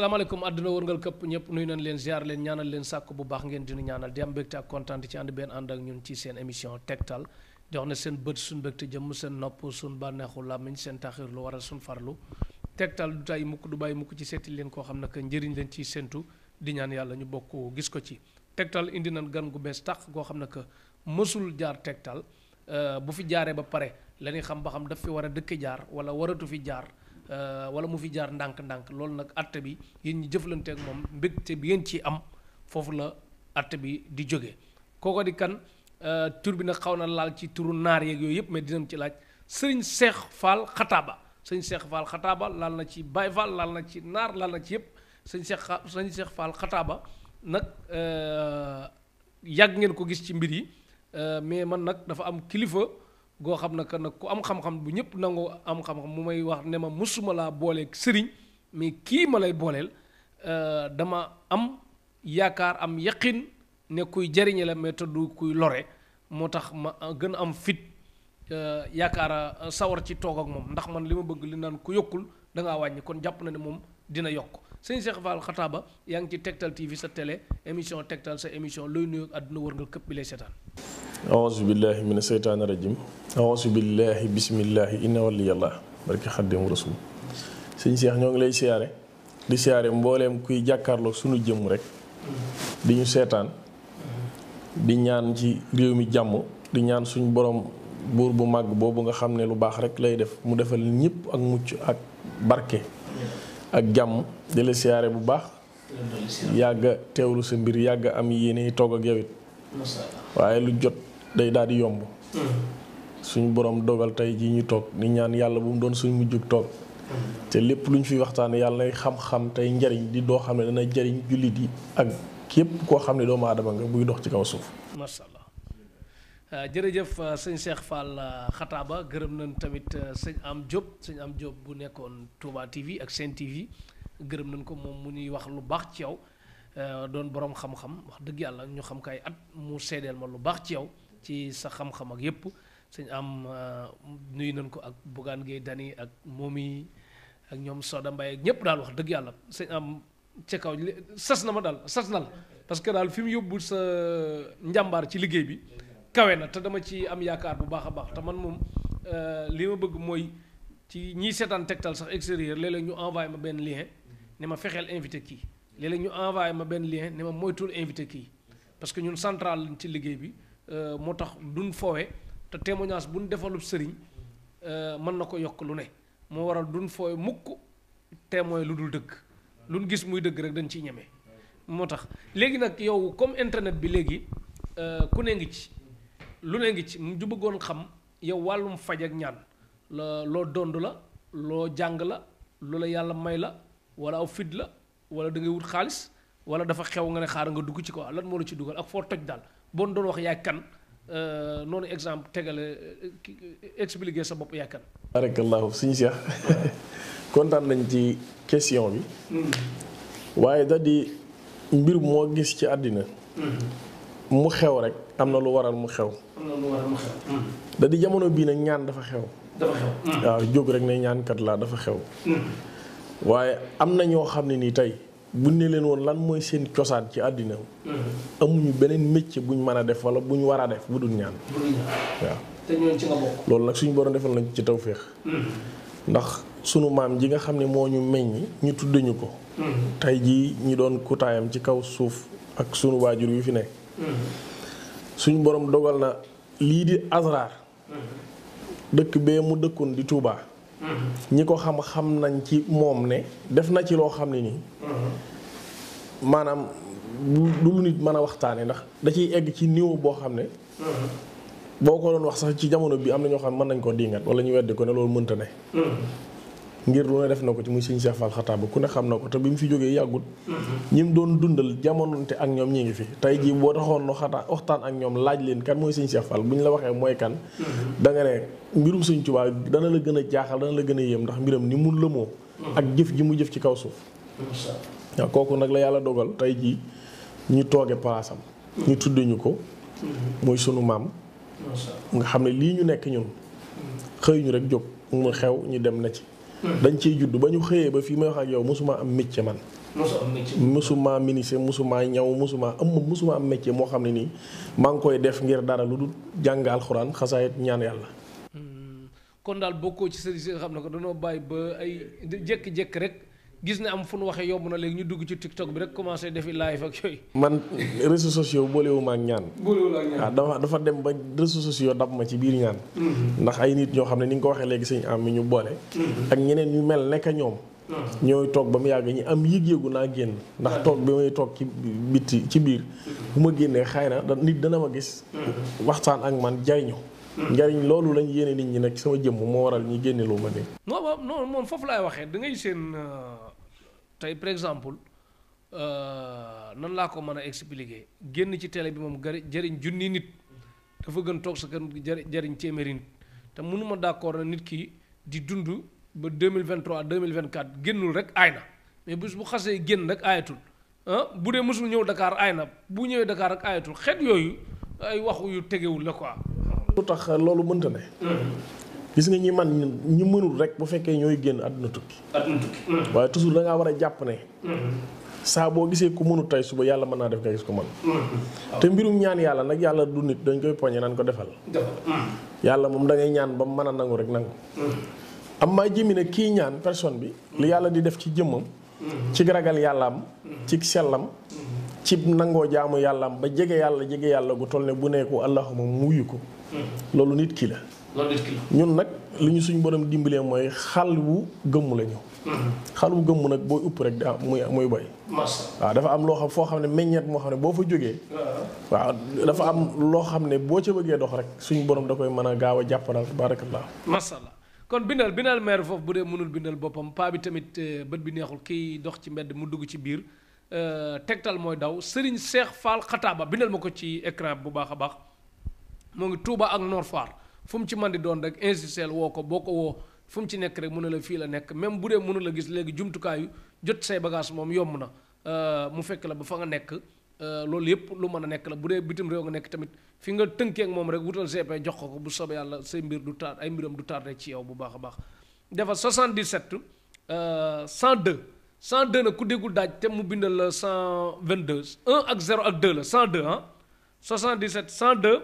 salaamaaleykum àdduna wërngal këpp ñëpp nuyu nañ leen ziar leen ñaanal leen sàkk bu baax ngeen dinu ñaanal di am mbégte ak kontaan ci ànd benn ànd ak ñun ci seen émission tegtal di wax ne seen bët suñ mbégte jëmm seen nopp suñ bànneexu làmmiñ seen taxir lu waral suñ farlu tegtal du tay mukk du bàyyi mukk ci seeti leen koo xam ne que njëriñ leen ciy séntu di ñaan yàlla ñu bokk gis ko ci tegtal indi nañ gan gu bees tax goo xam ne que mësul jaar tegtal bu fi jaaree ba pare la ñuy xam ba xam daf fi war a dëkk jaar wala waratu fi jaar wala mu fi jaar ndànk-ndànk loolu nag atte bi yéen ñi jëflanteek moom mbégte bi ngeen ci am foofu la atte bi di jóge kooko di kan tur bi nag xaw na laal ci turu naar yeeg yooyu yëpp mais dinañ ci laaj sëriñ Cheikh Fall Xataaba sëriñ Cheikh Fall Xataaba laal na ci Baye Fall laal na ci naar laal na ci yëpp sëriñ Cheikh Fall Xataaba nag yàgg ngeen ko gis ci mbir yi mais man nag dafa am kilifa goo xam ne que nag ku am xam-xam bu ñëpp nangoo am xam-xam mu may wax ne ma musuma laa booleeg sëriñ mais kii ma lay booleel dama am yaakaar am yaqin ne kuy jariñe la mais te du kuy lore moo tax ma gën a am fit yaakaara sawar ci toog ak moom ndax man li ma bëgg li naan ku yokkul da ngaa wàññi kon jàpp na ne moom dina yokk sëñ Cheikh Fall Xataaba yaa ngi ci Tektal TV sa télé émission Tektal sa émission looy nuyu ak àdduna wërngal këpp bi lay seetaan aouzu billahi mina seytaani rajim aouzu billahi bismillahi inna waliyallah barke xaddim rasul sëñ Cheikh ñoo ngi lay siyaare di siyaare mbooleem kuy jàkkaarloo sunu jëmm rek di ñu seetaan di ñaan ci réew mi jàmm di ñaan suñu borom buur bu màgg boobu nga xam ne lu baax rek lay def mu defal ñëpp ak mucc ak barke ak jàmm di la siyaare bu baax yàgga teewlu sa mbir yàgga am yéene toog ak yow it waaye lu jot day daal di yomb suñu borom dogal tey jii ñu toog ni ñaan yàlla bu mu doon suñ mujjug toog te lépp lu ñu fi waxtaane yàlla nay xam-xam tey njariñ di doo xam ne dana jariñ jullit yi ak képp koo xam ne doomu aadama nga buy dox ci kaw suuf. macha allah jërëjëf sëñ Cheikh Fall Xataaba gërëm nañ tamit sëñ Am Diop bu nekkoon Touba TV ak Sen TV gërëm nañ ko moom mu ñuy wax lu baax ci yow doon borom xam-xam wax dëgg yàlla ñu xam kay at mu seedeel ma lu baax ci yow ci sa xam-xam ak yépp sëñ Am nuyu nañ ko ak Bougane Gueye Dany ak Momi ak ñoom Soda Mbaye ak ñépp daal wax dëgg yàlla sëñ Am ca kaw sas na ma daal sas na la parce que daal fi mu yóbbu sa njàmbaar ci liggéey bi kawe na te dama ci am yaakaar bu baax a baax te man moom li ma bëgg mooy ci ñiy seetaan Tektal sax extérieur léeg-léeg ñu envoyé ma benn lien ne ma fexeel invité kii léeg-léeg ñu envoyé ma benn lien ne ma moytul invité kii parce que ñun central ci liggéey bi moo tax duñ fowe te témoignage bu ñu defalub sëriñ mën na ko yokk lu ne moo waral duñ fowe mukk témoin lu dul dëgg lu ñu gis muy dëgg rek dañ ciy ñemee moo tax léegi nag yow comme internet bi léegi ku ne ngi ci lu ne ngi ci mu ju bëggoon xam yow wàllum faj ak ñaan loo dond la loo jàng la lu la yàlla may la wala aw fit la wala da ngay wut xaalis wala dafa xew nga ne xaar nga dugg ci ko lan moo la ci dugal ak foo toj daal boo doon wax yaay kan noonu exemple tegale expliquer sa bopp yaay kan. barakallahu suñu Cheikh kontaan nañ ci question bi. waaye da di mbir moo gis ci àddina. mu xew rek am na lu waral mu xew. da di jamono bii nag ñaan dafa xew. waaw jóg rek ne ñaankat laa dafa xew. waaye am na ñoo xam ne nii tey buñ ne leen woon lan mooy seen cosaan ci àddina amuñu beneen métier buñ mën a def wala buñ war a def bu dul ñaan. waaw te ñooñu ci nga bokk. loolu nag suñu borom defal nañ ci tawféex. ndax sunu maam ji nga xam ne moo ñu meññ ñu tudde ñu ko. tey jii ñi doon kutaayam ci kaw suuf ak sunu waajur yu fi nekk. suñu borom dogal na lii di Asrar. dëkk bee mu dëkkoon di Touba. ñi ko xam nañ ci moom ne def na ci loo xam ne nii. maanaam du lu nit mën a waxtaane ndax da ciy egg ci niveau boo xam ne. boo ko doon wax sax ci jamono bi am na ñoo xam ne mën nañ koo dingat wala ñu weddi ko ne loolu mënta ne. ngir lu ne def na ko ci muy sëñ Cheikh Fall Xataaba ku ne xam na ko te bi mu fi jógee yàggut. ñi mu doon dundal jamononte ak ñoom ñi ngi fi tey jii boo taxoon no waxtaan ak ñoom laaj leen kan mooy sëñ Cheikh Fall bu ñu la waxee mooy kan. da nga ne mbirum sëñ Tuubaa dana la gën a jaaxal dana la gën a yéem ndax mbiram ni mu lëmoo. ak jëf ji mu jëf ci kaw suuf. waaw kooku nag la yàlla dogal tey jii ñu tooge palaasam. ñu tudde ñu ko. mooy sunu maam. nga xam ne lii ñu nekk ñun. xëy ñu rek jóg mu xew ñu dem na ci. dañ ciy judd ba ñu xëyee ba fii may wax ak yow mosuma am métier man. mosuma ministre mosuma ñaw mosuma am métier moo xam ne nii maa ngi koy def ngir dara lu dul jàng alxuraan xasaayit ñaan yàlla. kon daal bokkoo ci sëriñ si nga xam ne ko dañoo bàyyi ba ay jékki-jékki rek gis ne am fu nu waxee yomb na léegi ñu dugg ci TikTok bi rek commencé defi live ak yooyu. man réseaux sociaux boolewuma ak ñaan. waaw dafa dem ba réseaux sociaux dab ma ci biir ñaan. ndax ay nit ñoo xam ne ni nga ko waxee léegi sëñ am mi ñu boole. ak ñeneen ñu mel nekk ñoom. ñooy toog ba mu yàgg ñi am yëg-yëgu naa génn. ndax toog bi may toog ci bitti ci biir bu ma génnee xëy na nit dana ma gis. waxtaan ak man jariñu. njariñ loolu lañ yéene nit ñi nag sama jëmm moo waral ñi génne lu ma ne. non moom foofu laay waxee da ngay seen tey par exemple nan laa ko mën a expliquer génn ci télé bi moom jëriñ junni nit dafa gën toog sa kër jëriñ téeméeri nit te mënuma d'accord na nit ki di dund ba 2023 2024 génnul rek aay na mais bis bu xasee génn rek aayatul bu dee mësul ñëw Dakar aay na bu ñëwee Dakar rek aayatul xeet yooyu ay waxu yu tegewul la quoi. lu tax loolu mënta ne. gis nga ñi man ñi mënul rek bu fekkee ñooy génn àdduna tukki. waaye toujours da ngaa war a jàpp ne. saa boo gisee ku mënul tey suba yàlla mën naa def nga gis ko man te mbirum ñaan yàlla nag yàlla du nit dañ koy poñe naan ko defal. yàlla moom da ngay ñaan ba mu mën a nangu rek nangu. am maa jëmi ne kii ñaan personne bi. li yàlla di def ci jëmmam. ci ragal yàllaam. ci sellam. ci nangoo jaamu yàllaam ba jege yàlla gu toll ne bu nekku allahuma mu wuyu ko. loolu nit ki la. ñun nag li ñu suñ borom dimbalee mooy xal wu gëmm la ñu. xal wu gëmm nag booy upp rek muy boy. waaw dafa am loo xam foo xam ne meññeet moo xam ne boo fa jógee. waaw dafa am loo xam ne boo ca bëggee dox rek suñ borom da koy mën a gaaw a jàppandal barakallah. macha allah kon bindal maire foofu bu dee mënul bindal boppam paa bi tamit bët bi neexul kiy dox ci mbedd mu dugg ci biir. tegtal mooy daw Serigne Cheikh Fall Xataaba bindal ma ko ci écran bu baax a baax moo ngi Touba ak Nord Foire fu mu ci man di doon rek insistel woo ko boo ko woo fu mu ci nekk rek mën na la fii la nekk même bu dee mënu la gis léegi jumtukaayu jot say bagage moom yomb na mu fekk la ba fa nga nekk loolu yëpp lu mën a nekk la bu dee bitim réew nga nekk tamit fi nga tënkee ak moom rek wutal GP jox ko bu soobee yàlla say mbir du taar ay mbiram du tardé ci yow bu baax a baax dafa 77 102 nag ku déggul daaj te mu bindal la 122 1 ak 0 ak 2 la 102 ah 77 102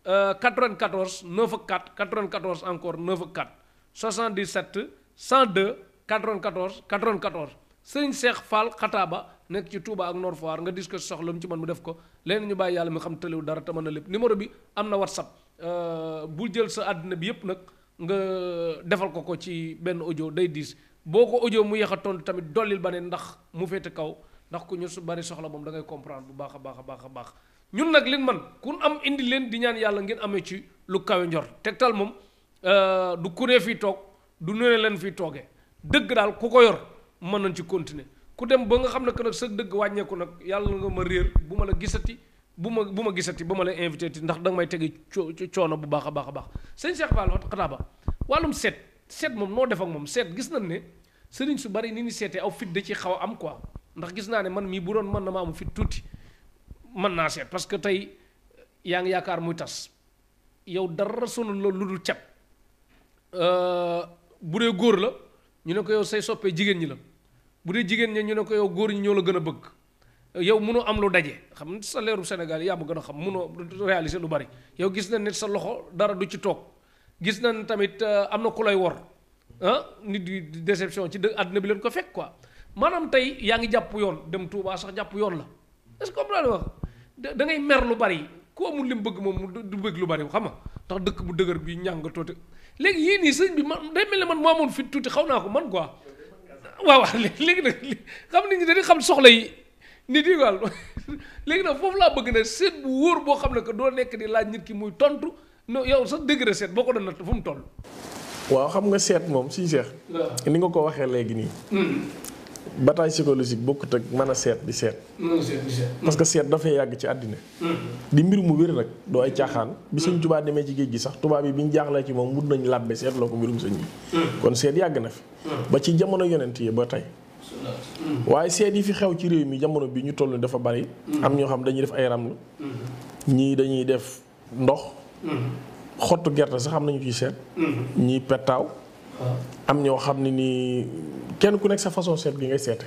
94 9 ak 4 94 encore 9 ak 4 77 102 94 94 Serigne Cheikh Fall Xataaba nekk ci Touba ak Nord Foire nga dis ko soxla mu ci mën mu def ko léegi ñu bàyyi yàlla mi xam tëlewu dara te mën na lépp numéro bi am na WhatsApp bul jël sa àddina bi yëpp nag nga defal ko ci benn audio day diis. boo ko audio mu yéex a tontu tamit dollil ba ne ndax mu féete kaw ndax ku ñu su bari soxla moom da ngay comprendre bu baax a baax ñun nag leen man kun am indi leen di ñaan yàlla ngeen amee ci lu kawe njor tegtal moom du kuree fii toog du nune leen fii toogee dëgg daal ku ko yor mën nañ ci continuer ku dem ba nga xam ne que nag sa dëgg wàññeeku nag yàlla nga ma réer bu ma la gisati bu ma gisati ba ma lay invité ti ndax danga may tege coono bu baax a baax sëñ Cheikh Fall Xataaba wàllum seet moom noo def ak moom seet gis nañ ne sëriñ su bari ni ni seetee aw fit da ci xaw a am quoi ndax gis naa ne man mii bu doon mën na ma am fit tuuti mën naa seet parce que tey yaa ngi yaakaar muy tas yow dara sonal la lu dul cat bu dee góor la ñu ne ko yow say soppee jigéen ñi la bu dee jigéen ñi ñu ne ko yow góor ñi ñoo la gën a bëgg yow mënoo am lu daje xam sa leeru Sénégal yaa ma gën a xam mënoo réaliser lu bari yow gis nañ ne sa loxo dara du ci toog gis nañ tamit am na ku lay wor nit di déception ci àdduna bi leen ko fekk quoi maanaam tey yaa ngi jàpp yoon dem Touba sax jàpp yoon la est-ce que comprendre wax da ngay mer lu bari ku amul li mu bëgg moom du bëgg lu bari xam nga ndax dëkk bu dëgër bi ñàng toote léegi yii nii sëñ bi man day mel ne man moo amoon fit tuuti xaw naa ko man quoi waaw léegi nag xam nit ñi dañuy xam soxla yi nit yi daal léegi nag foofu laa bëgg ne seet bu wóor boo xam ne que doo nekk di laaj nit ki muy tontu non yow sax degré seet boo ko doon natt fu mu toll. waaw xam nga seet moom si Cheikh. ni nga ko waxee léegi nii. bataille psychologique bokkut ak mën a seet di seet. parce que seet dafay yàgg ci àddina. di mbir mu wér nag doo ay caaxaan. bi Sëñ Tuubaa demee ci géej gi sax tubaab yi bi ñu jaaxlee ci moom mun nañu làbbe seet loo ko mbirum sëñ bi. kon seet yàgg na fi. ba ci jamono yonent yi ba tey. waaye seet yi fi xew ci réew mi jamono bi ñu toll ni dafa bari. am ñoo xam dañuy def ay ramlu. ñii dañuy def ndox. xottu gerte sax am nañu ciy seet. ñii pettaaw. am ñoo xam ne nii kenn ku nekk sa façon seet gi ngay seete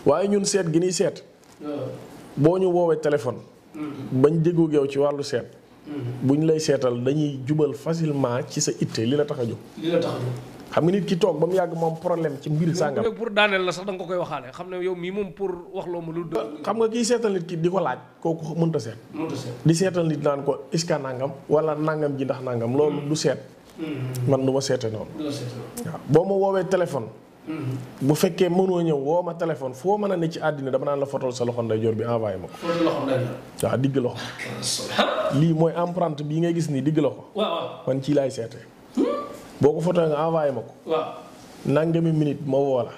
waaye ñun seet gi ñuy seet boo ñu woowee téléphone bañ déggoo yow ci wàllu seet bu ñu lay seetal dañuy jubal facilement ci sa itte li la tax a jóg xam nga nit ki toog ba mu yàgg moom problème ci mbir sàngam pour daaneel la sax da nga ko koy waxaale xam ne yow mii moom pour wax loo ma lu xam nga kii seetal nit ki di ko laaj kooku mënta seet di seetal nit naan ko iska nangam wala nangam ji ndax nangam loolu du seet man du ma seete noonu waaw boo ma woowee téléphone bu fekkee mënoo ñëw woo ma téléphone foo mën a ne ci àddina dama naan la fotol sa loxo ndeyjoor bi envoyé ma ko waaw digg loxo lii mooy empreinte bii ngay gis nii digg loxo man ci laay seete boo ko fotoy nga envoyé ma ko nangami minute ma woo la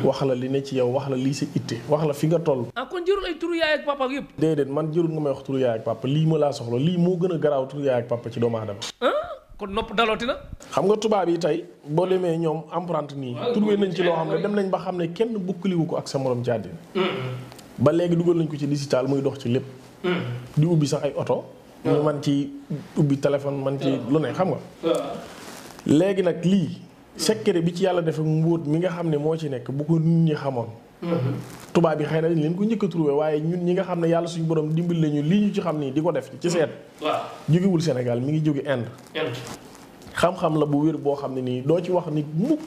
wax la li ne ci yow wax la lii sa itte wax la fi nga toll kon jërul ay turu yaay ak papa ak yëpp déedéet man jërul nga may wax turu yaay ak papa lii ma laa soxla lii moo gën a garaaw turu yaay ak papa ci doomu aadama kon nopp dalooti na xam nga tubaab yi tey boo demee ñoom empreinte nii trouvé nañ ci loo xam ne dem nañ ba xam ne kenn bukkaliwu ko ak sa morom ci àddina ba léegi dugal nañ ko ci digital muy dox ci lépp di ubbi sax ay oto ñu man ci ubbi téléphone man ci lu ne xam nga léegi nag lii secret bi ci yàlla def ak mbóot mi nga xam ne moo ci nekk bu ko nit ñi xamoon tubaab yi xëy na dañ leen ko njëkk a trouvé waaye ñun ñi nga xam ne yàlla suñu borom dimbali lañu lii ñu ci xam nii di ko def ci seet jógewul Sénégal mi ngi jóge Inde xam-xam la bu wér boo xam ne nii doo ci wax nit mukk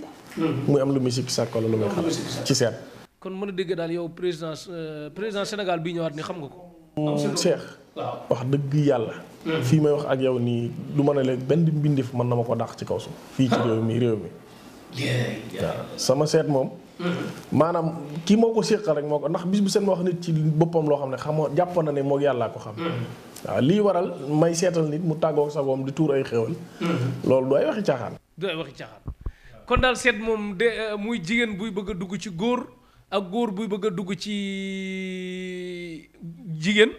muy am lu muy sikki sàkk wala lu muy xam ci seet kon mën a dégg daal yow président Sénégal bii ñëwaat ni xam nga ko Cheikh wax dëgg yàlla fii may wax ak yow nii du mën a leen benn mbindeef mën na ma ko dàq ci kaw suuf fii ci réew mi waaw sama seet moom maanaam kii moo ko séqal rek moo ko ndax bis bu seen ma wax nit ci boppam loo xam ne xamoo jàpp na ne moo yàllaa ko xam waaw lii waral may seetal nit mu tàggoog sagoom di tuur ay xéwal loolu du ay waxi caaxaan kon daal seet moom de muy jigéen buy bëgg a dugg ci góor ak góor buy bëgg a dugg ci jigéen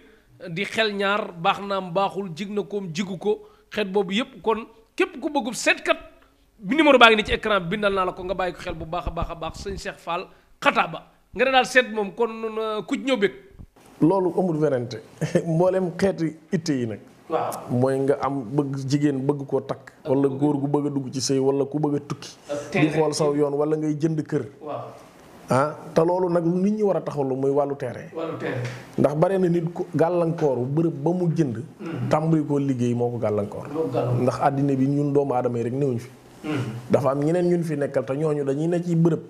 di xel ñaar baax naam baaxul jig na koom jigu ko xeet boobu yépp kon képp ku bëggub seetkat bi numéro baa ngi ni ci écran bi bindal naa la ko nga bàyyi ko xel bu baax a baax sëñ Cheikh Fall Xataaba nga ne daal seet moom kon ku ci ñëw bëgg loolu amul werante mboolem xeeti itte yi nag mooy nga am bëgg jigéen bëgg koo takk wala góor gu bëgg a dugg ci sëy wala ku bëgg a tukki di xool saw yoon wala ngay jënd kër te loolu nag nit ñi war a taxawlu muy wàllu terrain ndax bare na nit ko gàllankoor bërëb ba mu jënd tàmbali koo liggéey moo ko gàllankoor ndax àddina bi ñun doomu aadama yi rek newuñ fi dafa am ñeneen ñun fi nekkal te ñooñu dañuy ne ci bërëb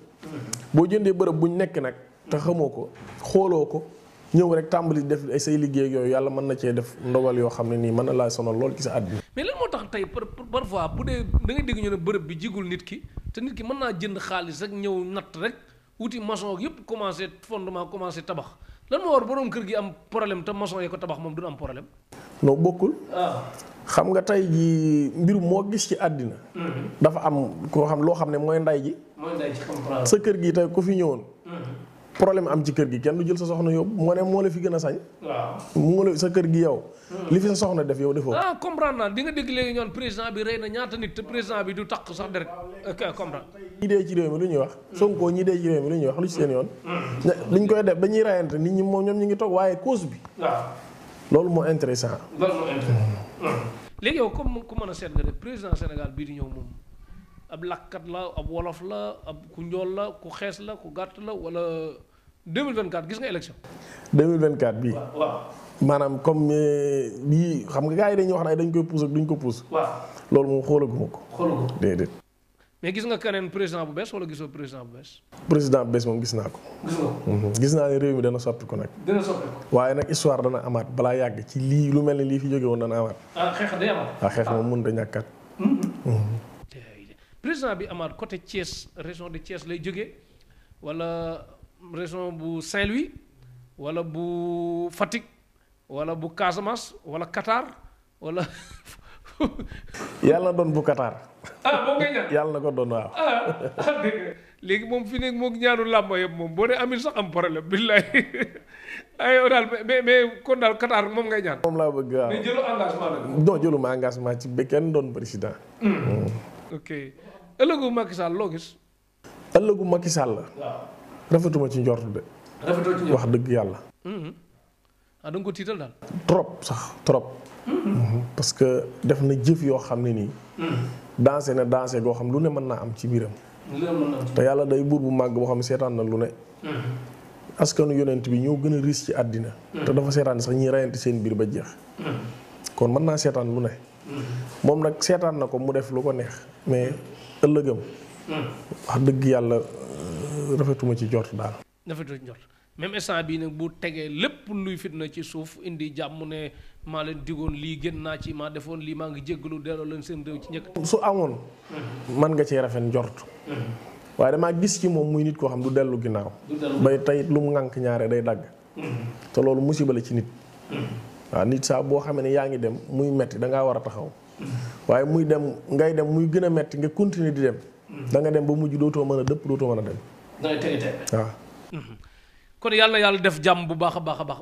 boo jëndee bërëb buñ nekk nag te xamoo ko xooloo ko ñëw rek tàmbali def ay say liggéey ak yooyu yàlla mën na cee def ndogal yoo xam ne nii mën na laa sonal lool ci sa àddina mais lan moo tax tey parfois bu dee da ngay dégg ñu ne bërëb bi jigul nit ki te nit ki mën naa jënd xaalis rek ñëw natt rek wuti maçon yëpp commencé fondement commencé tabax lan moo war borom kër gi am problème te maçon yi ko tabax moom du am problème non bokkul xam nga tey ji mbir moo gis ci àddina dafa am koo xam loo xam ne mooy nday ji sa kër gi tey ku fi ñëwoon problème am ci kër gi kenn du jël sa soxna yóbbu moo ne moo la fi gën a sañ moo la sa kër gi yow li fi sa soxna def yow defoo comprendre naa di nga dégg léegi ñoon président bi rey na ñaata nit te président bi du takk sax deret comprendre ñi dee ci réew mi lu ñuy wax Sonko ñi dee ci réew mi lu ñuy wax lu ci seen yoon liñ koy def dañuy rayante nit ñi moom ñoom ñu ngi toog waaye cause bi loolu moo intéressant léegi yow comme ku mën a seet nga def président Sénégal bii di ñëw moom ab lakkat la ab wolof la ab ku njool la ku xees la ku gàtt la wala 2024 gis nga élection 2024 bii maanaam comme bii xam nga gars yi dañuy wax ne dañ koy pousse ak duñ ko pousse loolu moom xoolaguma ko déedéet mais gis nga keneen président bu bees wala gisoo président bu bees président bu bees moom gis naa ko gis naa ne réew mi dana soppi ko nag waaye nag histoire dana amaat balaa yàgg ci lii lu mel ne lii fi jóge woon dana amaat xeex day amaat xeex moom mënut a ñàkkat président bi amaat côté Thiès région de Thiès lay jógee wala région bu Saint-Louis wala bu Fatick wala bu Casamance wala Qatar wala. yàlla na doon bu Qatar. moom ngay ñaan yàlla na ko doon waaw. léegi moom fi nekk moom ñaanu làmb yëpp moom boo dee amil sax am problème billaay ay daal mais kon daal Qatar moom ngay ñaan. moom laa bëgg waaw mais jëloo engagement nag. non jëluma engagement ci ba kenn doon président. ok ëllëgu Macky Sall loo gis. ëllëgu Macky Sall la. waaw rafetuma ci njort de. rafetoo ci njort wax dëgg yàlla. da nga ko tiital daal. trop sax trop. parce que def na jëf yoo xam ne nii. dansé na dansé goo xam lu ne mën naa am ci biiram. te yàlla day buur bu màgg boo xam ne seetaan na lu ne. askanu yonent bi ñoo gën a riis ci àddina. te dafa seetaan sax ñi reyante seen biir ba jeex. kon mën naa seetaan lu ne. moom nag seetaan na ko mu def lu ko neex mais ëllëgam. wax dëgg yàlla rafetuma ci jort daal. rafetuma ci jort même instant bii nag bu tegee lépp luy fitna ci suuf indi jàmm ne maa leen digoon lii génn naa ci maa defoon lii maa ngi jéggalu delloo leen seen réew ci njëkk. su amoon. man nga cee rafet njort. waaye damaa gis ci moom muy nit koo xam du dellu ginnaaw. bay tey lu mu ŋànk ñaare day dagg. te loolu musiba la ci nit. waaw nit saa boo xamee ne yaa ngi dem muy metti dangaa war a taxaw. waaye muy dem ngay dem muy gën a metti nga continuer di dem. da nga dem ba mujj dootoo mën a dëpp dootoo mën a dem. dangay tege waaw. kon yàlla na yàlla def jàmm bu baax a baax a baax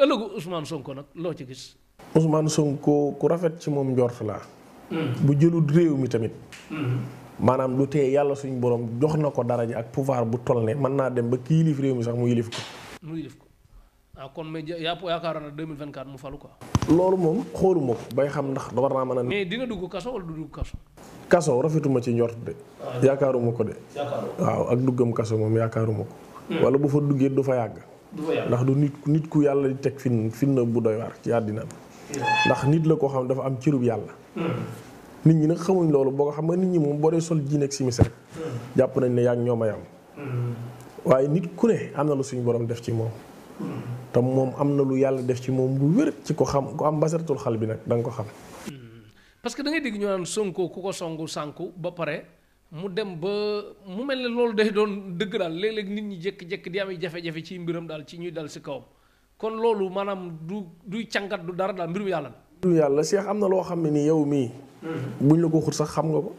ëllëgu Ousmane Sonko nag loo ci gis. Ousmane Sonko ku rafet ci moom njort laa. bu jëlut réew mi tamit. maanaam lu tee yàlla suñu borom jox na ko daraja ak pouvoir bu toll ne mën naa dem ba ki yilif réew mi sax mu yilif ko. mu yilif ko kon mais yaakaaroon na 2024 mu falu quoi. loolu moom xooluma ko bay xam ndax war naa mën a. mais dina dugg kaso wala du dugg kaso. kaso rafetuma ci njort de. yaakaaruma ko de. waaw ak duggam kaso moom yaakaaruma ko. wala bu fa duggee du fa yàgg. ndax du nit ku yàlla di teg fin bu doy waar ci àddina ndax nit la koo xam dafa am cërub yàlla. nit ñi nag xamuñ loolu boo ko xam nga nit ñi moom boo dee sol jiin ak simis rek jàpp nañ ne yaa ngi ñoo ma yam waaye nit ku ne am na lu suñu borom def ci moom. te moom am na lu yàlla def ci moom lu wér ci ko xam ku am basaratul xal bi nag da nga ko xam. parce que da ngay dégg ñu naan Sonko ku ko songu sànku ba pare mu dem ba mu mel ne loolu day doon dëgg daal léeg-léeg nit ñi jékki-jékki di am jafe-jafe ci mbiram daal ci ñuy dal si kawam kon loolu maanaam duy càngat du dara daal mbirum yàlla la. mbirum yàlla Cheikh am na loo xam ne ni yow mii. buñ la ko xut sax xam nga ko.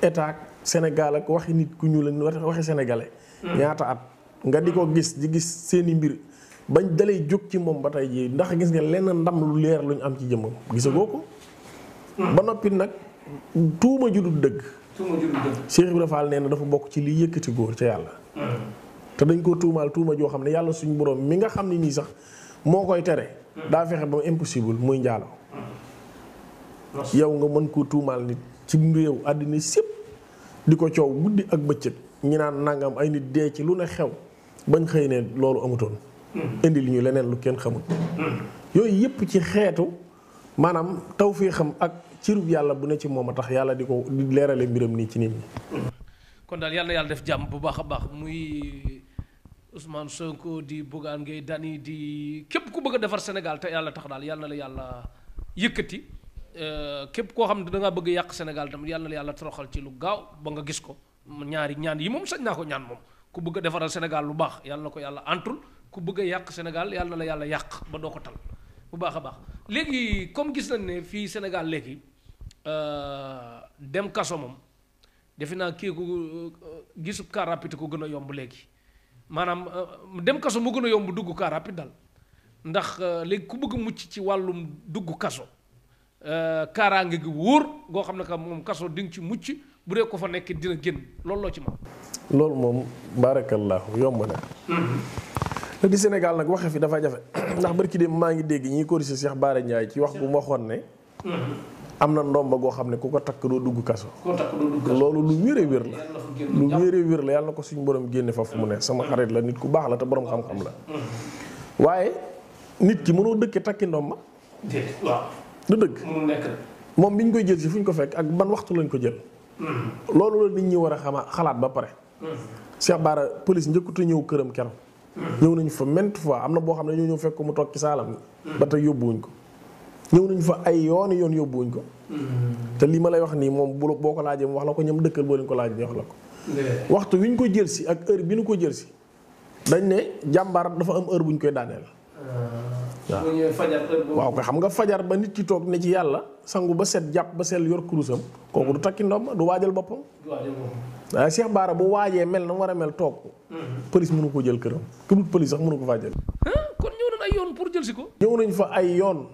état ak Sénégal ak waxi nit ku ñuul la waxi sénégalais. ñaata at nga di ko gis di gis seeni mbir bañ dalay jóg ci moom ba tey jii ndax gis nga lenn ndam lu leer lu ñu am ci jëmmam gisagoo ko. ba noppi nag tuuma ju dul dëgg. Cheikh Ibrahima Fall nee na dafa bokk ci li yëkkati góor ca yàlla. te dañ ko tuumaal tuuma joo xam ne yàlla suñu borom mi nga xam ne nii sax moo koy tere. daa fexe ba mu impossible muy njaalo. yow nga mën koo tuumaal nit ci réew àddina sépp di ko coow guddi ak bëccëg ñi naan nangam ay nit dee ci lu ne xew bañ xëy ne loolu amutoon. indi li ñu leneen lu kenn xamul. yooyu yëpp ci xeetu maanaam tawfeexam ak cirub yàlla bu ne ci moom a tax yàlla di ko di leerale mbiram nii ci nit ñi. kon daal yàlla na yàlla def jàmm bu baax a baax muy Ousmane Sonko di Bougane Gueye Dany di képp ku bëgg a defar Sénégal te yàlla tax daal yàlla na la yàlla yëkkati. képp koo xam ne da ngaa bëgg yàq Sénégal tamit yàlla na la yàlla toroxal ci lu gaaw ba nga gis ko ñaari ñaan yi moom sañ naa ko ñaan moom ku bëgg a defaral Sénégal lu baax yàlla na ko yàlla antul ku bëgg a yàq Sénégal yàlla na la yàlla yàq ba doo ko tal bu baax a baax. léegi comme gis nañ ne fii Sénégal léegi dem kaso moom defe naa kii ko gisub car rapide ko gën a yomb léegi maanaam dem kaso mu gën a yomb dugg car rapide daal ndax léegi ku bëgg mucc ci wàllum dugg kaso. kaaraange gi wóor goo xam ne que moom kaso di nga ci mucc bu dee ko fa nekk dina génn loolu loo ci ma loolu moom barakallahu yomb na. te di Sénégal nag waxe fi dafa jafe ndax barki dem maa ngi dégg ñiy corriger Cheikh Bara Ndiaye ci wax bu mu waxoon ne. am na ndomba goo xam ne ku ko takk doo dugg kaso. loolu lu wéree wér la. lu wéree wér la yàlla na ko suñu borom génne fa fu mu ne sama xarit la nit ku baax la te borom xam-xam la. waaye nit ki mënoo dëkke takki ndomba. waaw. du dëgg moom bi ñu koy jël si fu ñu ko fekk ak ban waxtu lañ ko jël. loolu la nit ñi war a xalaat ba pare. Cheikh Bara police njëkkut a ñëw këram keroog. ñëw nañu fa maintes fois am na boo xam ne ñoo ñëw fekk ko mu toog ci saalam. ba tey yóbbuwuñ ko. ñëw nañu fa ay yoon yóbbuwuñ ko. te lii ma lay wax nii moom boo ko laajee mu wax la ko ñoom dëkkal boo leen ko laajee wax la ko. waxtu wi ñu ko jël si ak heure bi ñu ko jël si. dañ ne jàmbaar dafa am heure bu ñu koy daaneel. waaw ko xam nga fajar ba nit ki toog ne ci yàlla sangu ba set jàpp ba sel yor kurusam kooku du takki ndomba du waajal boppam. waaye Cheikh Bara bu waajee mel na mu war a mel toog. police mënu ko jël këram ku dul police sax mënu ko faa jël. kon ñëw nañ ay yoon pour jël si ko. ñëw nañ fa ay yoon.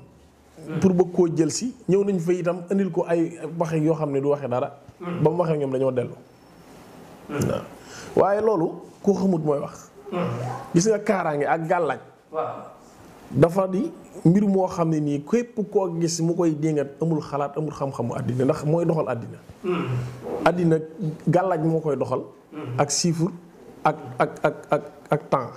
pour bëgg koo jël si ñëw nañ fa itam indil ko ay waxe yoo xam ne du waxe dara. ba mu waxee ñoom dañoo dellu. waaw waaye loolu ku xamut mooy wax. gis nga kaaraange ak gàllaaj. dafa di mbir moo xam ne nii képp koo gis mu koy déngat amul xalaat amul xam-xamu àddina ndax mooy doxal àddina. àddina gàllaaj moo koy doxal. ak chiffre ak temps.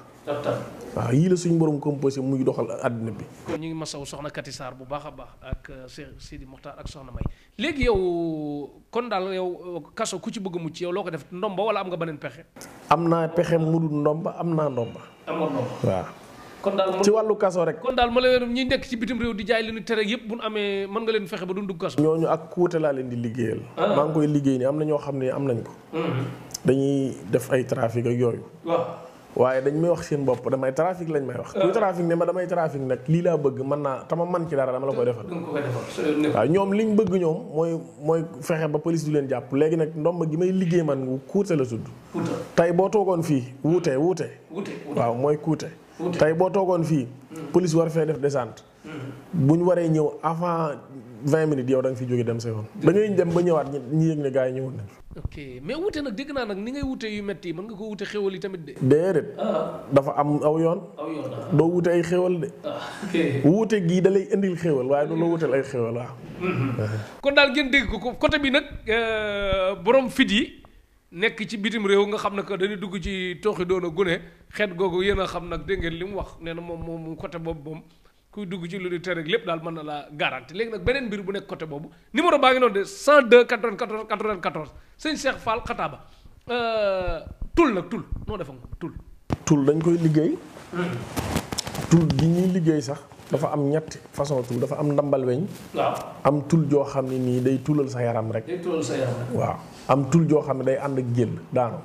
waaw yii la suñu borom composé muy doxal àddina bi. kon ñu ngi masawu soxna Kati Sarr bu baax a baax ak Cheikh Sidi Mokhtar ak soxna May léegi yow kon daal yow kaso ku ci bëgg mucc yow loo ko def ndomba wala am nga beneen pexe. am naa pexe mu dul ndomba am naa ndomba. amoon ndomba waaw. kon daal ci wàllu kaso rek. kon daal ma la ñi nekk ci bitim réew di jaay li ñu tere yëpp bu ñu amee mën nga leen fexe ba du dugg kaso. ñooñu ak kuute laa leen di liggéeyal. maa ngi koy liggéey nii am na ñoo xam ne am nañ ko. dañuy def ay trafic ak yooyu. waaye dañ may wax seen bopp damay trafic lañ may wax. kuy trafic ne ma damay trafic nag lii laa bëgg mën naa tama man ci dara dama la koy defal. waaw ñoom liñ bëgg ñoom mooy fexe ba police du leen jàpp léegi nag ndomba gi may liggéey man kuute la tudd. tey boo toogoon fii wuute. waaw mooy kuute. tey boo toogoon fii. police war fee def descente. bu ñu waree ñëw avant 20 minutes yow da nga fi jóge dem sa yoon. da ngay dem ba ñëwaat ñi yëg ne gars yi ñëwoon nañ. ok mais wuute nag dégg naa nag ni ngay wuute yu metti yi mën nga ko wuute xéwal yi tamit de. déedéet. dafa am aw yoon. doo wuute ay xéwal de. wuute gii da lay indil xéwal waaye du la wuuteel ay xéwal waaw. kon daal ngeen dégg ko côté bi nag borom fit yi nekk ci bitim réew nga xam ne que dañuy dugg ci tooxi doon a gune xeet googu yéen a xam nag dégg ngeen li mu wax nee na moom côté boobu moom. kuy dugg ci lu di tere lépp daal mën na laa garanti léegi nag beneen mbir bu nekk côté boobu numéro baa ngi noonu de 102 94 94 sëñ Cheikh Fall Xataaba tul nag tul noo defa nga tul dañ koy liggéey. tul bi ñuy liggéey sax dafa am ñetti façon tul dafa am ndambal weñ. waaw am tul joo xam ne nii day tulal sa yaram rek. waaw am tul joo xam ne day ànd ak jël daanu.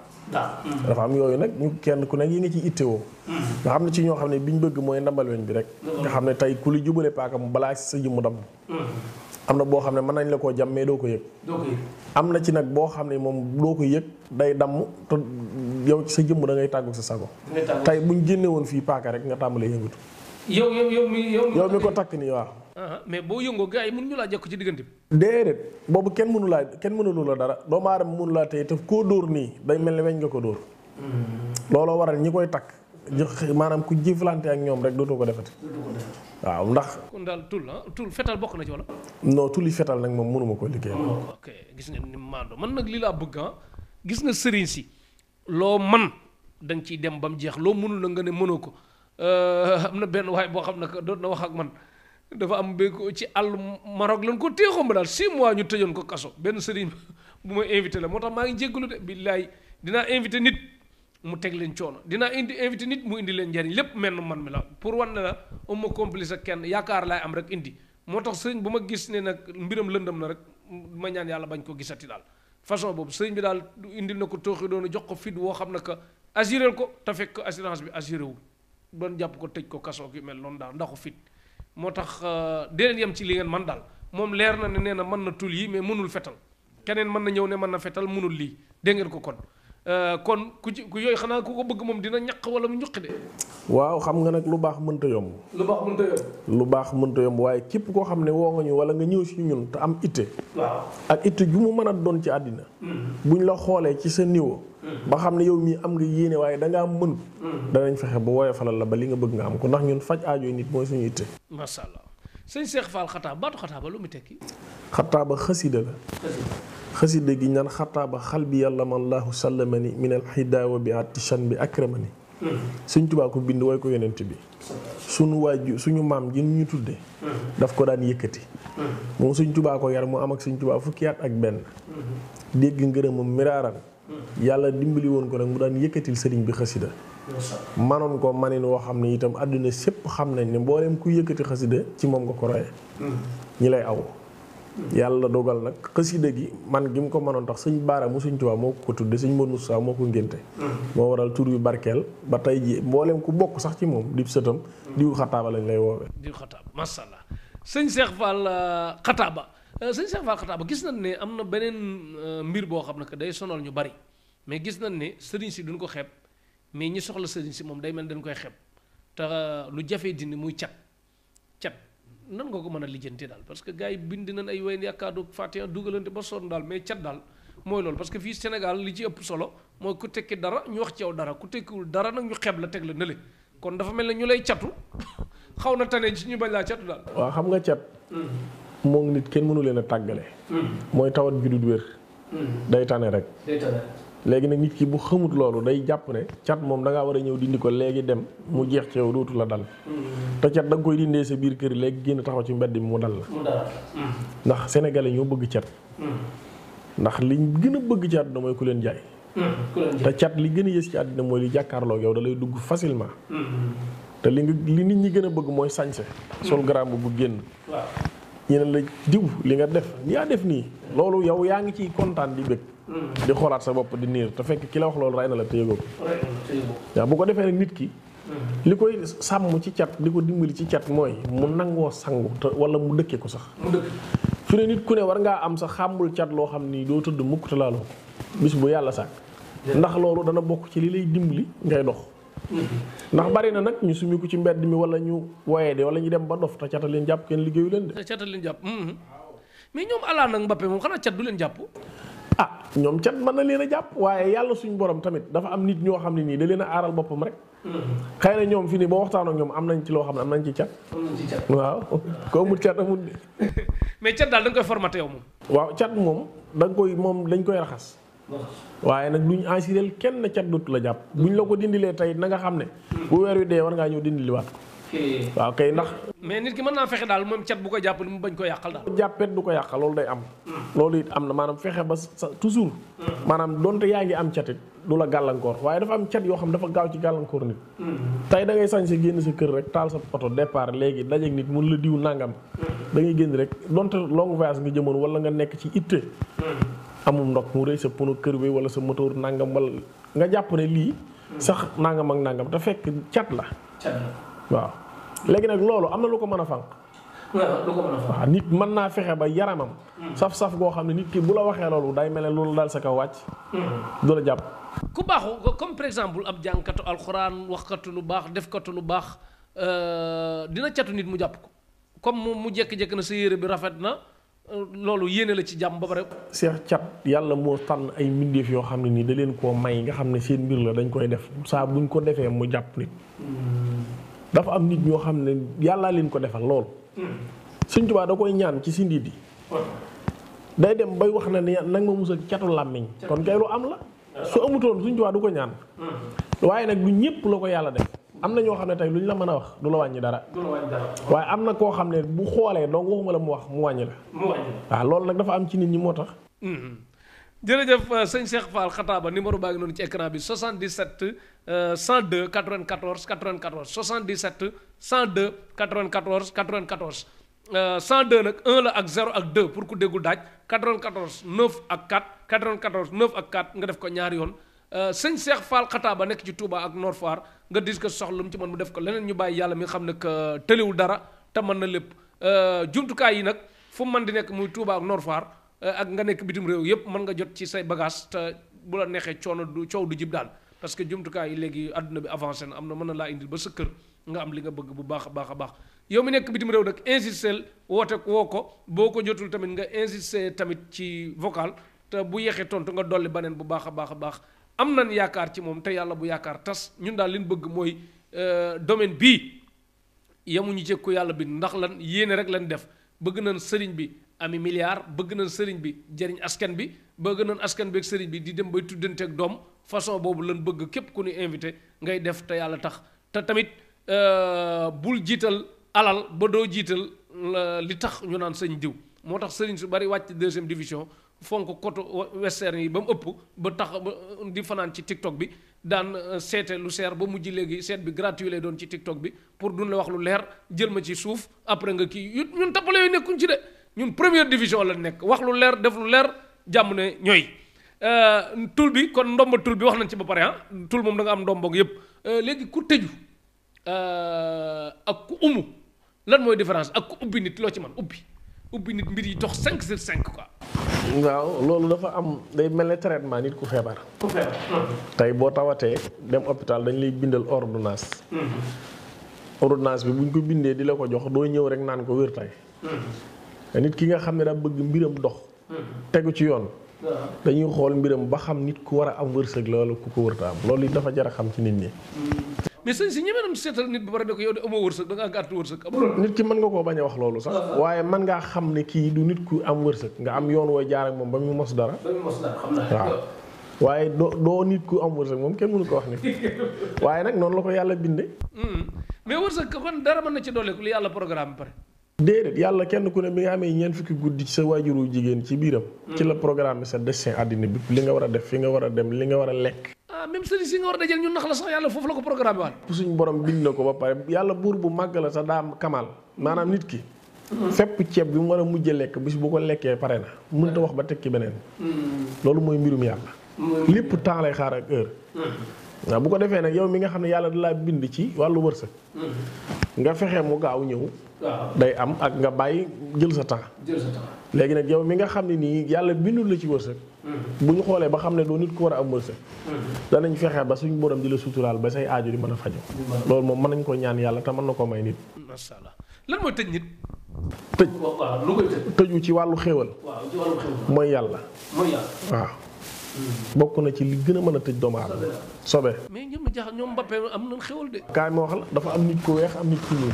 dafa am yooyu nag ñu kenn ku nekk yi nga ci ittewoo. nga xam ne ci ñoo xam ne bi ñu bëgg mooy ndambal weñ bi rek. nga xam ne tey ku li jubale paaka mu balaa sa jëmmu damm. am na boo xam ne mën nañ la koo jam mais doo ko yëg. am na ci nag boo xam ne moom doo ko yëg day damm te yow ci sa jëmm da ngay tàggu sa sago. tey buñ génne woon fii paaka rek nga tàmbalee yëngatu. yow mi ko takk nii waaw. mais boo yëngoo gars yi mënuñu laa jekk ci diggante bi. déedéet boobu kenn mënu la dara doomu aadama mënu laa tey te koo dóor nii day mel ni weñ nga ko dóor. looloo waral ñi koy takk maanaam ku jëflante ak ñoom rek dootoo ko defati. waaw ndax. kon daal tul fetal bokk na ci wala. non tuli fetal nag moom mënuma ko liggéey. ok gis nga ni maando man nag li laa bëgg gis nga sëriñ si loo man da nga ciy dem ba mu jeex loo mënul la nga ne mënoo ko am na benn waay boo xam ne que doon na wax ak man. dafa am ba ci àll Maroc lañ ko téexoon ba daal 6 mois ñu tëjoon ko kaso benn sëriñ bu may invité la moo tax maa ngi jéggalu de billaay dinaa invité nit mu teg leen coono dinaa invité nit mu indi leen njariñ lépp mel na man mi la pour wan ne la ma complice ak kenn yaakaar laay am rek indi moo tax sëriñ bu ma gis ne nag mbiram lëndëm na rek ma ñaan yàlla bañ ko gisati daal façon boobu sëriñ bi daal indil na ko tooxi doon jox ko fit woo xam ne que assuré ko te fekk assurance bi assuré wu doon jàpp ko tëj ko kaso gi mel noonu daal ndaxu fit moo tax dee leen yem ci li ngeen man daal moom leer na ne nee na mën na tul yi mais mënul fetal keneen mën na ñëw ne mën na fetal mënul lii dégg ngeen ko kon ku yooyu xanaa ku ko bëgg moom dina ñaq wala mu ñuqi de. waaw xam nga nag lu baax mënta yomb. lu baax mënta yomb waaye képp koo xam ne woo nga ñu wala nga ñëw si ñun te am itte. waaw ak itte ju mu mën a doon ci àddina. buñ la xoolee ci sa niveau. ba xam ne yow mii am nga yéene waaye dangaa mënut. danañ fexe ba woyofalal la ba li nga bëgg nga am ko ndax ñun faj aajo nit mooy suñu itte. macha allah sëñ Cheikh Fall Xataaba baatu Xataaba lu mu tekki. Xataaba xasida la. xasida gi ñaan Xataaba xal bi yàlla man laahu sallamani minal xidaawa bi attishan bi akramani. Sëñ Tuubaa ko bind woy ko yonent bi. suñu maam ji ñu tudde daf ko daan yëkkati. moom Sëñ Tuubaa ko yar mu am ak Sëñ Tuubaa fukki at ak benn. dégg ngërëmam miraaran. yàlla dimbali woon ko nag mu daan yëkkatil sëriñ bi xasida manoon ko manin woo xam ne itam àdduna sépp xam nañ ne mbooleem ku yëkkati xasida ci moom nga ko royee ñi lay aw yàlla dogal nag xasida gi man gi mu ko manoon tax sëñ Baara mu Sëñ Tuubaa moo ko tudde sëñ Mor Moussa moo ko ngénte moo waral tur yu barkeel ba tey ji mbooleem ku bokk sax ci moom di sëtam diw Xataaba lañ lay woowee diw Xataaba masha Allah sëñ Cheikh Fall Xataaba sëñ Cheikh Fall Xataaba gis nañ ne am na beneen mbir boo xam ne que day sonal ñu bari mais gis nañ ne sëriñ si duñ ko xeeb mais ñi soxla sëriñ si moom day mel dañ koy xeeb te lu jafee dindi muy cat nan nga ko mën a lijjanti daal parce que gars yi bind nañ ay wayn yaakaadu Fatiha dugalante ba sonn daal mais cat daal mooy loolu parce que fii Sénégal li ci ëpp solo mooy ku tekki dara ñu wax ci yow dara ku tekkiwul dara nag ñu xeeb la teg la nële kon dafa mel ne ñu lay catu xaw na tane ci ñu bañ laa catu daal. waaw xam nga cat. moom nit kenn mënu leen a tàggale. mooy tawat ju dul wér. day tane rek. léegi nag nit ki bu xamut loolu day jàpp ne cat moom da ngaa war a ñëw dindi ko léegi dem mu jeex ci yow dootu la dal. te cat da nga koy dindee sa biir kër léegi génn taxaw ci mbedd mi mu dal la. ndax sénégalais ñoo bëgg cat. ndax liñ gën a bëgg ci àdduna mooy ku leen jaay. te cat li gën a yës ci àddina mooy li jàkkaarloo yow da lay dugg facilement. te li nit ñi gën a bëgg mooy sañse sol garam bu génn. ñeneen la diw li nga def yaa def nii loolu yow yaa ngi ciy kontaan di bëgg. di xoolaat sa bopp di niir te fekk ki la wax loolu rey na la téyegoo ko. waaw bu ko defee nag nit ki. li koy sàmm ci cat di ko dimbali ci cat mooy mu nangoo sangu te wala mu dëkkee ko sax. fi ne nit ku ne war ngaa am sa xàmbul cat loo xam ni doo tëdd mukk te laaloo ko bis bu yàlla sàkk. ndax loolu dana bokk ci li lay dimbali ngay dox. ndax bari na nag ñu sumi ko ci mbedd mi wala ñu woyee de wala ñu dem ba dof te cata leen jàpp kenn liggéeyu leen de. te cata leen jàpp. mais ñoom Haaland ak Mbappé moom xanaa cat du leen jàpp. ñoom cat mën na leen a jàpp waaye yàlla suñu borom tamit dafa am nit ñoo xam ne nii da leen a aaral boppam rek. xëy na ñoom fi ni boo waxtaan ak ñoom am nañ ci loo xam ne am nañ ci cat. waaw ko amul cat amul de. mais cat daal da nga koy formaté yow moom. waaw cat moom dañ koy raxas. waaye nag duñ assuré kenn cat dootu la jàpp. buñ la ko dindilee tey na nga xam ne. bu weer wi dee war ngaa ñëw dindiliwaat ko. waaw kay ndax. mais nit ki mën naa fexe daal moom cat bu ko jàpp mu bañ ko yàqal daal. jàppet du ko yàqal loolu day am. loolu it am na maanaam fexe ba sa toujours. maanaam donte yaa ngi am catit du la gàllankoor waaye dafa am cat yoo xam dafa gaaw ci gàllankoor nit. tey da ngay sañ sa génn sa kër rek taal sa oto départ léegi dajeeg nit mun la diw nangam. da ngay génn rek donte long voyage nga jëmoon wala nga nekk ci itte. amum ndox mu rëy sa pono kër bi wala sa moteur nangam wala nga jàpp ne lii. sax nangam ak nangam te fekk cat la. waaw léegi nag loolu am na lu ko mën a fànq. waaw nit mën naa fexe ba yaramam. saf-saf goo xam ne nit ki bu la waxee loolu day mel ne loolu daal sa kaw wàcc. du la jàpp. ku baaxu comme par exemple ab jàngkatu alxuraan waxkatu lu baax defkatu lu baax dina catu nit mu jàpp ko comme mu jékki-jékki na sa yére bi rafet na loolu yéene la ci jàmm ba pare. seex cat yàlla moo tànn ay mbindeef yoo xam ne nii da leen koo may nga xam ne seen mbir la dañ koy def saa buñ ko defee mu jàpp nit. dafa am nit ñoo xam ne yàllaa leen ko defal lool. Sëñ Tuubaa da koy ñaan ci si ndiit yi. day dem bay wax na ne nag ma musal catu làmmiñ kon kay lu am la. su amutoon Sëñ Tuubaa du ko ñaan. waaye nag du ñëpp la ko yàlla def. am na ñoo xam ne tey lu ñu la mën a wax du la wàññi dara. waaye am na koo xam ne bu xoolee donc waxuma la mu wax mu wàññi la. waaw loolu nag dafa am ci nit ñi moo tax. jërëjëf sëñ Cheikh Fall Xataaba numéro baa ngi noonu ci écran bi 77 102 94 94 77 102 94 94 102 nag 1 la ak 0 ak 2 pour ku déggul daaj 94 9 ak 4 94 9 ak 4 nga def ko ñaari yoon sëñ Cheikh Fall Xataaba nekk ci Touba ak Nord Foire nga dis ko soxla mu ci mën mu def ko leneen ñu bàyyi yàlla mi nga xam ne que tëliwul dara te mën na lépp jumtukaay yi nag fu mu mën di nekk muy Touba ak Nord Foire ak nga nekk bitim réew yëpp mën nga jot ci say bagage te bu la neexee coow du jib daal parce que jumtukaay yi léegi àdduna bi avancé na am na mën na laa indil ba sa kër nga am li nga bëgg bu baax a baax a baax yow mi nekk bitim réew nag insistel woote woo ko boo ko jotul tamit nga insister tamit ci vocal te bu yeexee tontu nga dolli baneen bu baax a baax a baax am nañ yaakaar ci moom te yàlla bu yaakaar tas ñun daal li ñu bëgg mooy domaine bii yemuñu ci ku yàlla bi ndax lan yéene rek lañ def bëgg nañ sëriñ bi ami milliard bëgg nañ sëriñ bi jëriñ askan bi bëgg nañ askan bi ak sëriñ bi di dem bay tuddanteeg doom façon boobu lañ bëgg képp ku ñu invité ngay def te yàlla tax te tamit bul jiital alal ba doo jiital li tax ñu naan sëñ diw moo tax sëriñ su bari wàcc deuxième division fonk koto western yi ba mu ëpp ba tax di fanaan ci TikTok bi daan seete lu seer ba mujj léegi seet bi gratuit lay doon ci TikTok bi pour duñ la wax lu leer jël ma ci suuf après nga kii ñun tappale yooyu nekkuñ ci de ñun première division la nekk wax lu leer def lu leer jàmm ne ñooy tul bi kon ndomba tul bi wax nañ ci ba pare tul moom da nga am ndomboog yépp léegi ku tëju ak ku umu lan mooy différence ak ku ubbi nit loo ci man ubbi nit mbir yi dox 5/5 quoi. waaw loolu dafa am day mel ne traitement nit ku feebar. tey boo tawatee dem hôpital dañ lay bindal ordonnance. ordonnance bi buñ ko bindee di la ko jox doo ñëw rek naan ko wér tey. nit ki nga xam ne daa bëgg mbiram dox. tegu ci yoon. dañuy xool mbiram ba xam nit ku war a am wërsëg la wala ku ko wërta am loolu it dafa jar a xam ci nit ñi. mais sëñ si ñemee nañ seetal nit ba pare ne ko yow de amoo wërsëg da ngaa gàtt wërsëg amul. nit ki mën nga koo bañ a wax loolu sax. waaye mën ngaa xam ne kii du nit ku am wërsëg nga am yoon wooy jaar ak moom ba mu mos dara. xam naa waaw waaye doo nit ku am wërsëg moom kenn mënu ko wax nit waaye nag noonu la ko yàlla binde mais wërsëg kon dara mën na ci dolli lu yàlla programme bi pare. déedéet yàlla kenn ku ne bi nga amee ñeent fukki guddi ci sa waajuru jigéen ci biiram. ci la programme sa destin àddina bi li nga war a def fi nga war a dem li nga war a lekk. même sëriñ si nga war a dajal ñu nax la sax yàlla foofu la ko programme waat. suñ borom bind na ko ba pare yàlla buur bu màgg la sa daam kamal maanaam nit ki. fépp ceeb bi mu war a mujj lekk bis bu ko lekkee pare na mënut a wax ba tekki beneen. loolu mooy mbirum yàlla. lépp temps lay xaar ak heure. waaw bu ko defee nag yow mi nga xam ne yàlla da laa bind ci wàllu wërsëg. nga fexe mu gaaw ñëw. day am ak nga bàyyi jël sa temps. léegi nag yow mi nga xam ne nii yàlla bindul la ci wërsëg. bu ñu xoolee ba xam ne doo nit ku war a am wërsëg. danañ fexe ba suñu borom di la suturaal ba say aaju di mën a faju loolu moom mën nañ ko ñaan yàlla te mën na ko may nit. macha allah lan mooy tëj nit. tëj waaw lu koy tëj. tëju ci wàllu xéewal. waaw ci wàllu xéewal. mooy yàlla. waaw. bokk na ci li gën a mën a tëj doomu aadama. sobe. mais ñoom jaaxal ñoom Mbappé am nañ xéwal de. kaay ma wax la dafa am nit ku weex am nit ku ñuul.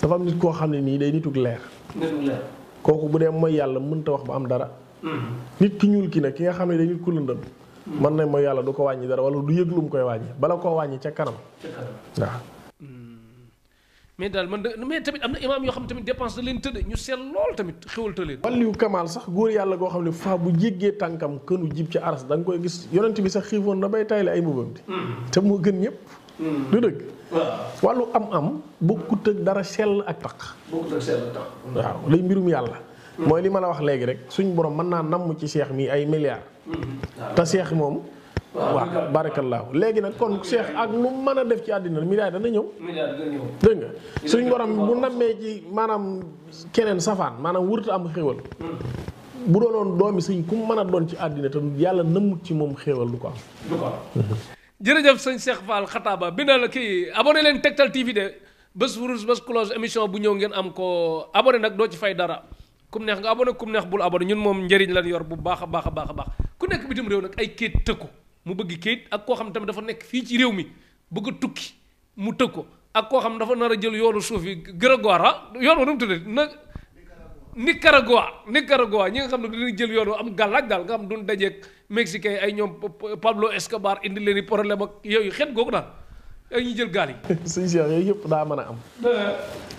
dafa am nit koo xam ne nii day nitug leer. kooku bu dee mooy yàlla mënta wax ba am dara. nit ki ñuul ki nag ki nga xam ne day nit ku lëndëm. mën na mooy yàlla du ko wàññi dara wala du yëg lu mu koy wàññi bala koo wàññi ca kanam. waaw. mais daal man de mais tamit am na imaam yoo xam tamit dépense da leen tëdd ñu seel lool tamit xéwal të leen. wàlliyu kamaal sax góor yàlla goo xam ne faa bu jéggee tànkam kënu jib ci aras da nga koy gis yonent bi sax xiifoon na bay tayle ay mbubam di te moo gën ñëpp. du dëgg. wàllu am-am bokkut ak dara sell ak taq. waaw lay mbirum yàlla. mooy li ma la wax léegi rek suñ borom mën naa namm ci seex mi ay milliards. te seex moom. waaw barakallaahu léegi nag kon seex ak lu mën a def ci àddina milliard dana ñëw. dégg nga suñ borom bu nammee ci maanaam keneen safaan maanaam wurtu am xéwal. bu doonoon doomi sëñ ku mën a doon ci àddina te yàlla nëmmut ci moom xéwal du ko am. jërëjëf sëñ Cheikh Fall Xataaba bindal la kii abonné leen Tektal TV de bés wurus bés close émission bu ñëw ngeen am ko abonné nag doo ci fay dara kum neex nga abonné kum neex bul abonné ñun moom njëriñ lan yor bu baax a baax a baax a baax ku nekk bitim réew nag ay kéet tëkku mu bëgg kéet ak koo xam tamit dafa nekk fii ci réew mi bëgg a tukki mu tëg ko ak koo xam dafa nar a jël yoonu suuf yi Grégoire yoon wa nu mu tuddee nag Nicaragua ñi nga xam ne dañuy jël yoon am gàllaaj daal nga xam duñ dajeeg mexicain ay ñoom Pablo Escobar indi leen i problème ak yooyu xeet googu daal ay ñu jël gaal yi. suñu seex yooyu yëpp daa mën a am.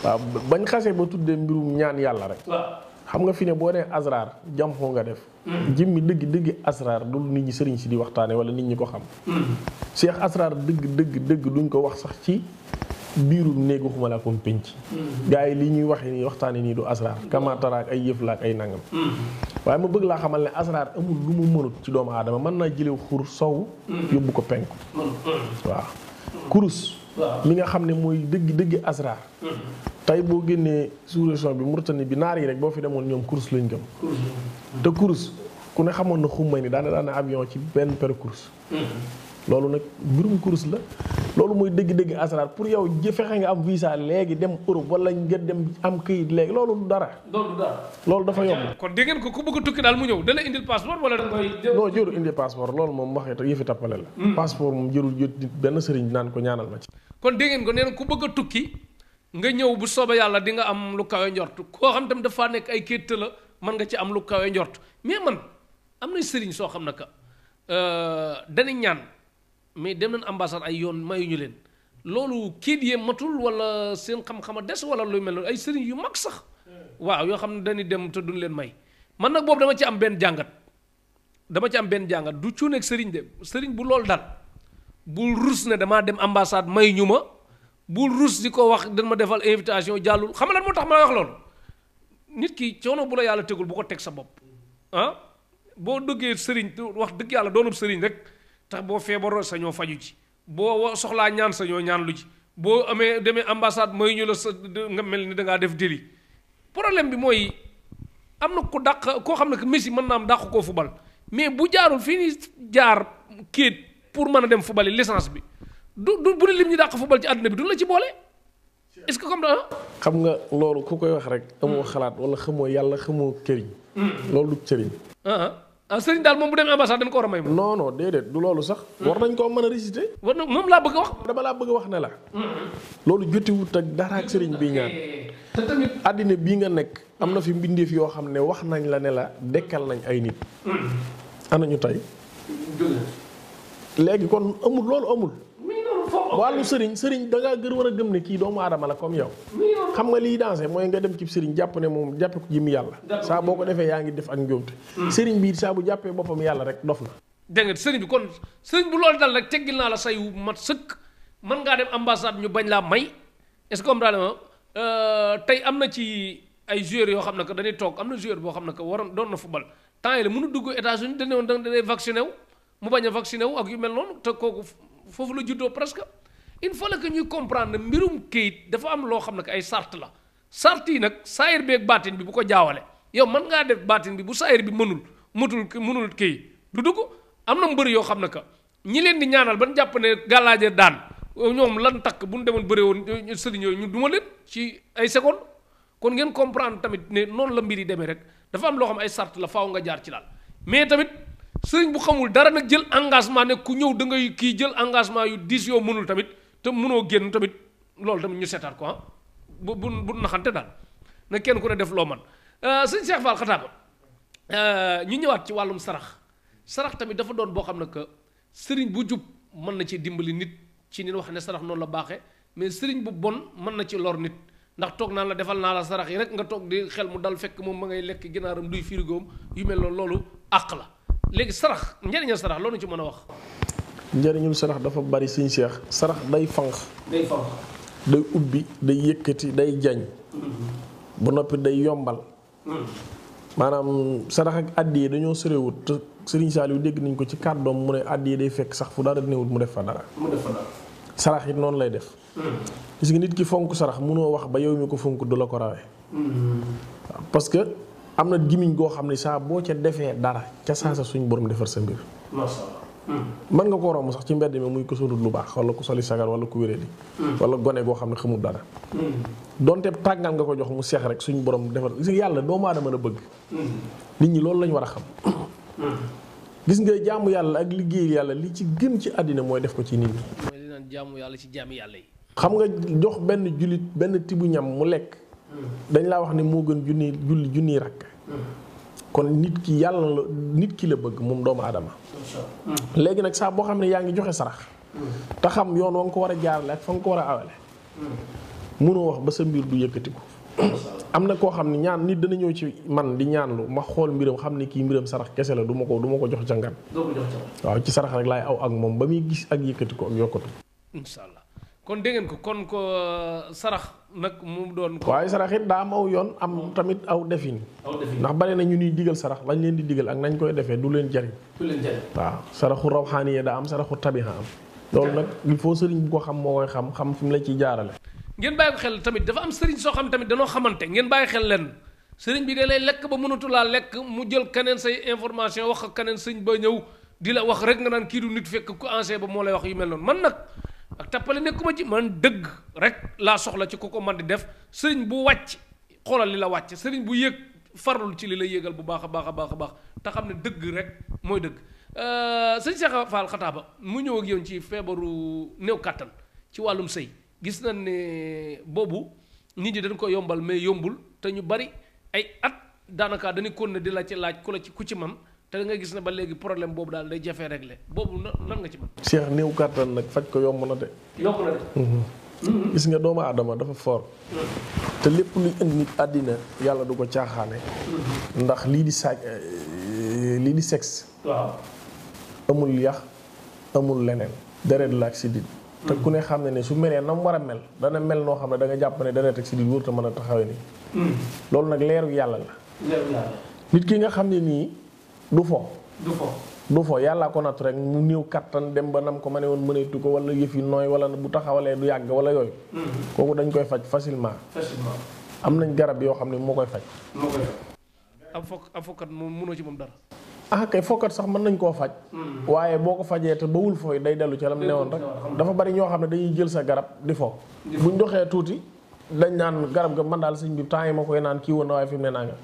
waaw bañ xasee ba tuddee mbirum ñaan yàlla rek. xam nga fi ne boo nee asraar jam xoo nga def. jëmmi dëgg asraar du nit ñi sëriñ si di waxtaane wala nit ñi ko xam. seex asraar dëgg duñ ko wax sax ci. biiru néegu xuma laa ko penc. gaa yi li ñuy waxee nii waxtaanee nii du asraar kamaatara ak ay yëf la ak ay nangam. waaye ma bëgg laa xamal ne asraar amul lu mu mënut ci doomu aadama mën naa jëlew xur sow. yóbbu ko penku. waaw kurus. mi nga xam ne mooy dëgg asraar. tey boo génnee sous-région bi Mauritanie bi naar yi rek boo fi demoon ñoom kurus lañ gëm. te kurus ku ne xamoon na xumma ni daana avion ci benn per kurus. loolu nag mbirum kurus la loolu mooy dëgg asraar pour yow fexe nga am visa léegi dem Europe wala nga dem am këyit léegi loolu du dara. loolu dafa yomb. kon dégg ngeen ko ku bëgg a tukki daal mu ñëw dana indil passeport wala da koy. non jëru indil passeport loolu moom waxee te yëfi tappale la. passeport moom jërul jot benn sëriñ naan ko ñaanal ma ci. kon dégg ngeen ko nee na ku bëgg a tukki nga ñëw bu soobee yàlla di nga am lu kawe njort koo xam tam dafa nekk ay kétt la mën nga ci am lu kawe njort mais man am na sëriñ soo xam ne que danañ ñaan. mais dem nañ ambassade ay yoon mayuñu leen loolu kiit yee matul wala seen xam-xama des wala lu mel noonu ay sëriñ yu mag sax waaw yoo xam ne dañuy dem te duñ leen may man nag boobu dama ci am benn jàngat du cuuneeg sëriñ de sëriñ bu loolu dal bul rus ne damaa dem ambassade may ñu ma bul rus di ko wax dañ ma defal invitation jàllul xam nga lan moo tax ma wax loolu nit ki coono bu la yàlla tegul bu ko teg sa bopp boo dëggee sëriñ wax dëgg yàlla doonub sëriñ rek tax boo feebaroo sa ñoo faju ci boo soxlaa ñaan sa ñoo ñaan lu ci boo demee ambassade mooy ñu la sa nga mel ni dangaa def délit problème bi mooy am na ku dàq koo xam ne que Messi mën naa am dàq koo fubal mais bu jaarul fii ni jaar kéet pour mën a dem fubali licence bi du bu ne lim ñu dàq fubal ci àdduna bi du la ci boole est-ce que comme da xam nga loolu ku koy wax rek amoo xalaat wala xamoo yàlla xamoo këriñ loolu du sëriñ sëriñ daal moom bu demee ambassade dañ ko war a may moom. non non déedéet du loolu sax. war nañ koo mën a réciter. war na moom laa bëgg a wax. dama laa bëgg a wax ne la. loolu jotiwut ak dara ak sëriñ bii ñaan. te tamit àddina bii nga nekk am na fi mbindeef yoo xam ne wax nañ la ne la dekkal nañ ay nit. ana ñu tey. léegi kon amul loolu amul. wàllu sëriñ da ngaa gën war a gëm ne kii doomu aadama la comme yow. xam nga liy dansé mooy nga dem ci sëriñ jàpp ne moom jàppe ko jëmmi yàlla. saa boo ko defee yaa ngi def ak njuumte. sëriñ bi saa bu jàppee boppam yàlla rek dof na. dégg nga sëriñ bi kon sëriñ bu loolu dal rek teggil naa la sayu mat sëkk mën ngaa dem ambassade ñu bañ laa may est-ce que comme daal tey am na ci ay joueurs yoo xam ne que dañuy toog am na joueur boo xam ne que waroon doon na football temps yi la mënu dugg États-Unis dañu ne woon da ngay vacciné wu mu bañ a vacciné wu ak yu mel noonu te kooku foofu la juddoo presque. il faut que ñuy comprendre ne mbirum këyit dafa am loo xam ne que ay sart la sart yi nag saayir bi ak baatin bi bu ko jaawale yow mën ngaa def baatin bi bu saayir bi mënul këyit du dugg am na mbër yoo xam ne que ñi leen di ñaanal ban jàpp ne gàllaaje daan ñoom lan takk bu ñu demoon bëree woon sëriñ yooyu ñu duma leen ci ay secondes kon ngeen comprendre tamit ne noonu la mbir yi demee rek dafa am loo xam ay sart la faaw nga jaar ci daal mais tamit sëriñ bu xamul dara nag jël engagement ne ku ñëw da ngay kii jël engagement yu diis yoo mënul tamit te mënoo génn tamit loolu tamit ñu seetaat ko bu naxante daal na kenn ku ne def loo man sëñ Cheikh Fall Xataaba ñu ñëwaat ci wàllum sarax tamit dafa doon boo xam ne que sëriñ bu jub mën na ci dimbali nit ci ni wax ne sarax noonu la baaxee mais sëriñ bu bon mën na ci lor nit ndax toog naan la defal naa la sarax yi rek nga toog di xel mu dal fekk moom ma ngay lekk ginaaram duy firigoom yu mel noonu loolu àq la léegi sarax njëriñal sarax loolu ci mën a wax. njëriñul sarax dafa bari sëñ Cheikh sarax day fanq. day ubbi day yëkkati day jañ. ba noppi day yombal. maanaam sarax ak àddi yi dañoo sorewut te Sëriñ Saliou dégg nañ ko ci kàddoom mu ne àddi yi day fekk sax fu dara néewut mu def fa dara. sarax it noonu lay def. gis nga nit ki fonk sarax mënoo wax ba yow mi ko fonk du la ko rawee. waaw parce que am na gimiñ goo xam ne saa boo ca defee dara ca saasa suñ borom defar sa mbir. mën nga ko romb sax ci mbedd mi muy ko solut lu baax wala ku soli sagar wala ku wéré di wala gone goo xam ne xamul dara. donte tàngal nga ko jox mu seex rek suñu borom defar gis nga yàlla doomu aadama la bëgg. nit ñi loolu lañu war a xam. gis nga jaamu yàlla ak liggéey yàlla li ci gën ci àddina mooy def ko ci nit ñi. mooy li naan jaamu yàlla ci jaami yàlla yi. xam nga jox benn jullit benn tibu ñam mu lekk. dañ laa wax ne moo gën junni rakk. kon nit ki yàlla la nit ki la bëgg moom doomu aadama. léegi nag saa boo xam ne yaa ngi joxe sarax. te xam yoon wa nga ko war a jaarale ak fa nga ko war a awale. mënoo wax ba sa mbir du yëkkatiku. am na koo xam ne ñaan nit dana ñëw ci man di ñaanlu ma xool mbiram xam ne kii mbiram sarax kese la du ma ko jox ca ngan. waaw ci sarax rek laay aw ak moom ba muy gis ak yëkkatiku ak yokkatu. incha allah kon dégg ngeen ko kon ko sarax nag mu doon. waaye sarax it daa am aw yoon am tamit aw defin. ndax bari na ñu ñuy digal sarax lañ leen di digal ak nañ koy defee du leen jariñ. waaw saraxu rawxaaniye daa am saraxu tabiha am. loolu nag il faut sëriñ bu ko xam moo koy xam fi mu la ciy jaarale. ngeen bàyyi ko xel tamit dafa am sëriñ soo xam tamit danoo xamante ngeen bàyyi xel leen sëriñ bi da lay lekk ba mënatulaa lekk mu jël keneen say information wax ak keneen sëñ ba ñëw di la wax rek nga naan kii du nit fekk ku ancien ba moo lay wax yu mel noonu man nag ak tappale nekkuma ci man dëgg rek laa soxla ci ku ko man di def sëriñ bu wàcc xoolal li la wàcc sëriñ bu yëg farlul ci li la yéegal bu baax a baax a baax a baax te xam ne dëgg rek mooy dëgg sëñ Cheikh Fall Xataaba mu ñëw ak yow ci feebaru néew kàttan ci wàllum sëy gis nañ ne boobu nit ñi dañ ko yombal mais yombul te ñu bari ay at daanaka dañuy kon ne di la ci laaj ku ci man te da nga gis ne ba léegi problème boobu daal day jafee régler boobu lan nga ci man Cheikh néew kàttan nag faj ko yomb na de. yomb na de. gis nga doomu aadama dafa fort. te lépp luy indi nit àddina yàlla du ko caaxaane. ndax lii di sexe. waaw. amul yax amul leneen. deret la ak sidit te ku ne xam ne su melee na mu war a mel dana mel noo xam ne da nga jàpp ne deret ak sidit wóor te mën a taxawee nii. loolu nag leeru yàlla la. nit ki nga xam ne nii du fo yàllaa ko nattu rek mu néew kattan dem ba nam ko ma ne woon mëneetu ko wala yëf yi nooy wala bu taxawalee du yàgg wala yooyu. kooku dañ koy faj facilement. am nañ garab yoo xam ne moo koy faj. am fokkat moom mënoo ci moom dara. kay fokkat sax mën nañ koo faj. waaye boo ko fajee te bawul fooy day dellu ci lam newoon rek. dafa bari ñoo xam ne dañuy jël sa garab di fo. buñ doxee tuuti dañ naan garab ga man daal sëñ bi temps yi ma koy naan kii woon na waaye fi mu ne naa nga.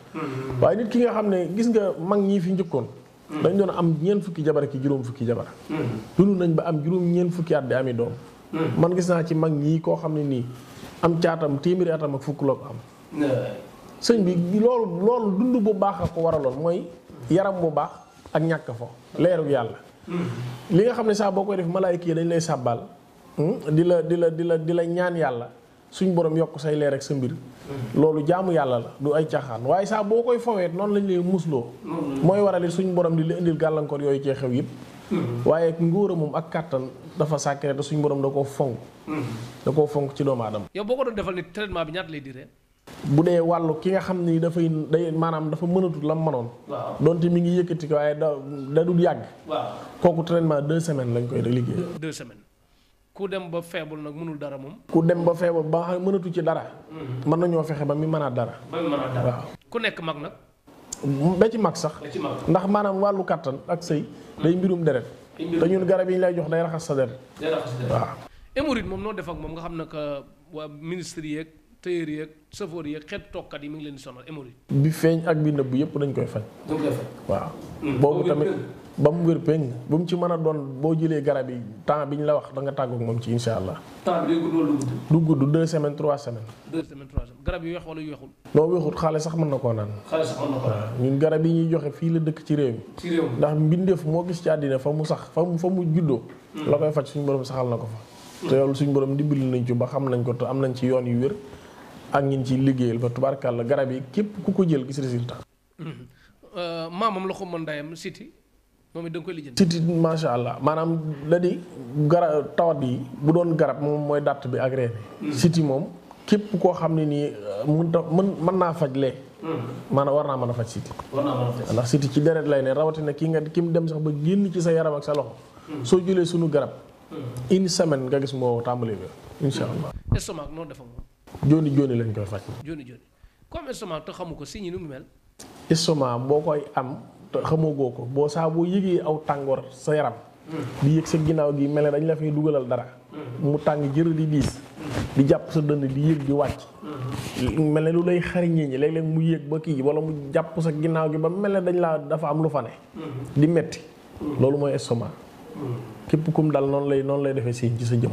waaye nit ki nga xam ne gis nga mag ñii fi njëkkoon. dañ doon am ñeent fukki jabar ki juróom fukki jabar dund nañ ba am juróom ñeent fukki at di ami doom man gis naa ci mag ñii koo xam ne nii am caatam téeméeri atam ak fukk la ko am sëñ bi loolu dund bu baax a ko waraloon mooy yaram bu baax ak ñàkk fo leerug yàlla li nga xam ne saa boo koy def malaayika yi dañ lay sàbbaal di la ñaan yàlla suñ borom yokk say leer ak sa mbir loolu jaamu yàlla la du ay caaxaan waaye saa boo koy foweet noonu lañ lay musloo mooy waral suñ borom di la indil gàllankoor yooyu cee xew yëpp waaye ngóora moom ak kàttan dafa sàkkare te suñ borom da koo fonk ci doomu aadama. yow boo ko doon defal ni traitement bi ñaata lay diree. bu dee wàllu ki nga xam ni day maanaam dafa mënatul la mënoon. waaw donte mi ngi yëkkati ko waaye da dul yàgg. waaw kooku traitement 2 semaines lañ koy liggéey. 2 semaines ku dem ba feebul nag mënul dara moom. ku dem ba feebul ba xam mënatu ci dara. mën nañoo fexe ba mi mënaat dara. waaw ku nekk mag nag. ba ci mag sax. ndax maanaam wàllu kàttan ak sëy day mbirum deret. te ñun garab yi ñu lay jox day raxas sa deret. waaw. hémorroïde moom noo def ak moom nga xam ne que waa ministre yeeg tailleur yeeg chauffeur yeeg xeetu toogkat yi mi ngi leen di sonal hémorroïde. bi feeñ ak bi nëbb yëpp dañ koy faj. waaw. boobu tamit ba mu wér péng bu mu ci mën a doon boo jëlee garab yi temps bi ñu la wax da nga tàggoog moom ci insha allah. temps bi day gudd wala du gudd 2 semaines 3 semaines. 2 semaines 3 semaines garab yi weex wala yu weexul. noo weexul xale sax mën na koo naan. waaw ñun garab yi ñuy joxe fii la dëkk ci réew mi. ndax mbindeef moo gis ci àddina fa mu sax fa mu juddoo. la koy faj suñu borom saxal na ko fa. te yow suñu borom dimbali nañ ci ba xam nañ ko te am nañ ci yoon yu wér ak ñin ci liggéeyal ba tubaarkàlla garab yi képp ku ko jël gis résultat. maamam la ko mën ndayam siti moom it da nga koy lijjanti. siti macha allah maanaam da di tawat yi bu doon garab moom mooy dàtt bi ak reen yi. siti moom képp koo xam ne nii mën naa faj lee. maanaam war naa mën a faj siti. ndax siti ci deret lay ne rawatina ki mu dem sax ba génn ci sa yaram ak sa loxo. soo jëlee sunu garab. une semaine nga gis moo tàmbali bi insha allah. estomac noonu dafa moom. jooni lañ koy faj. jooni comme estomac te xamu ko si ñi nu mu mel. estomac boo koy am te xamagoo ko boo yëgee aw tàngoor sa yaram. di yëg sa ginnaaw gi mel ne dañ la fay dugalal dara. mu tàng jër di diis. di jàpp sa dënn di yëg di wàcc. mel ne lu lay xariñee ñi léeg-léeg mu yëg ba kii wala mu jàpp sa ginnaaw gi ba mel ne dafa am lu fa ne. di metti loolu mooy estomac. képp kum dal noonu lay defee siiñ ci sa jëmm.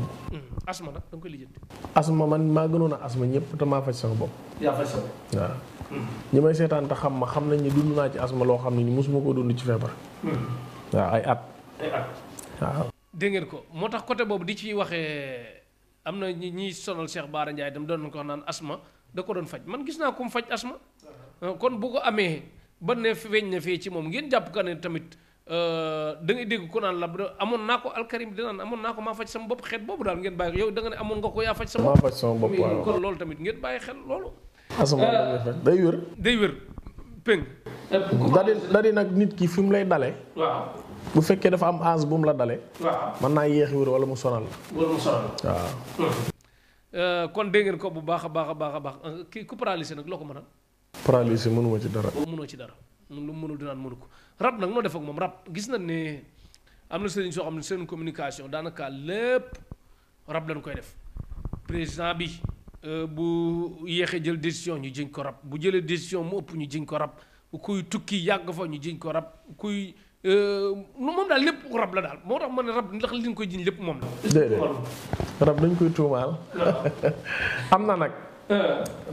asma nag da nga koy lijjanti. asma man maa gënoon a asma ñëpp te maa faj sama bopp. yaa faj sama bopp. waaw. ñi may seetaan te xam nañ ne dund naa ci asma loo xam ne ni mosuma koo dund ci feebar. waaw ay at. waaw. dégg ngeen ko moo tax côté boobu di ci waxee am na ñi sonal Cheikh Bara Ndiaye dem doon nañu ko wax naan asma da ko doon faj man gis naa ko mu faj asma. kon bu ko amee ba ne feeñ na fee ci moom ngeen jàpp ka ne tamit. da ngay dégg ko naan la amoon naa ko alkarim dinaan amoon naa ko maa faj sama bopp xeet boobu daal ngeen bàyyi yow da nga ne amoon nga ko yaa faj sama bopp. maa faj sama bopp waaw kon loolu tamit ngeen bàyyi xel loolu. asma day wér. day wér péng. da di nag nit ki fi mu lay dale. waaw. bu fekkee dafa am âge bu mu la dale. waaw mën naa yéex wér wala mu sonal la. waaw. kon dégg ngeen ko bu baax a baax kii ku paralysé nag loo ko mënal. paralysé mënuma ci dara. mënoo ci dara. lu mu mënul dinaan mënu ko rab nag noo def ak moom rab gis nañ ne am na sëriñ soo xam ne seen communication daanaka lépp rab lañ koy def président bi bu yéexee jël décision ñu jiñ ko rab bu jëlee décision mu ëpp ñu jiñ ko rab kuy tukki yàgg fa ñu jiñ ko rab kuy moom daal lépp rab la daal moo tax ma ne rab ndax li nga koy jiñ lépp moom la. déedéet rab dañ koy tuumaal am na nag.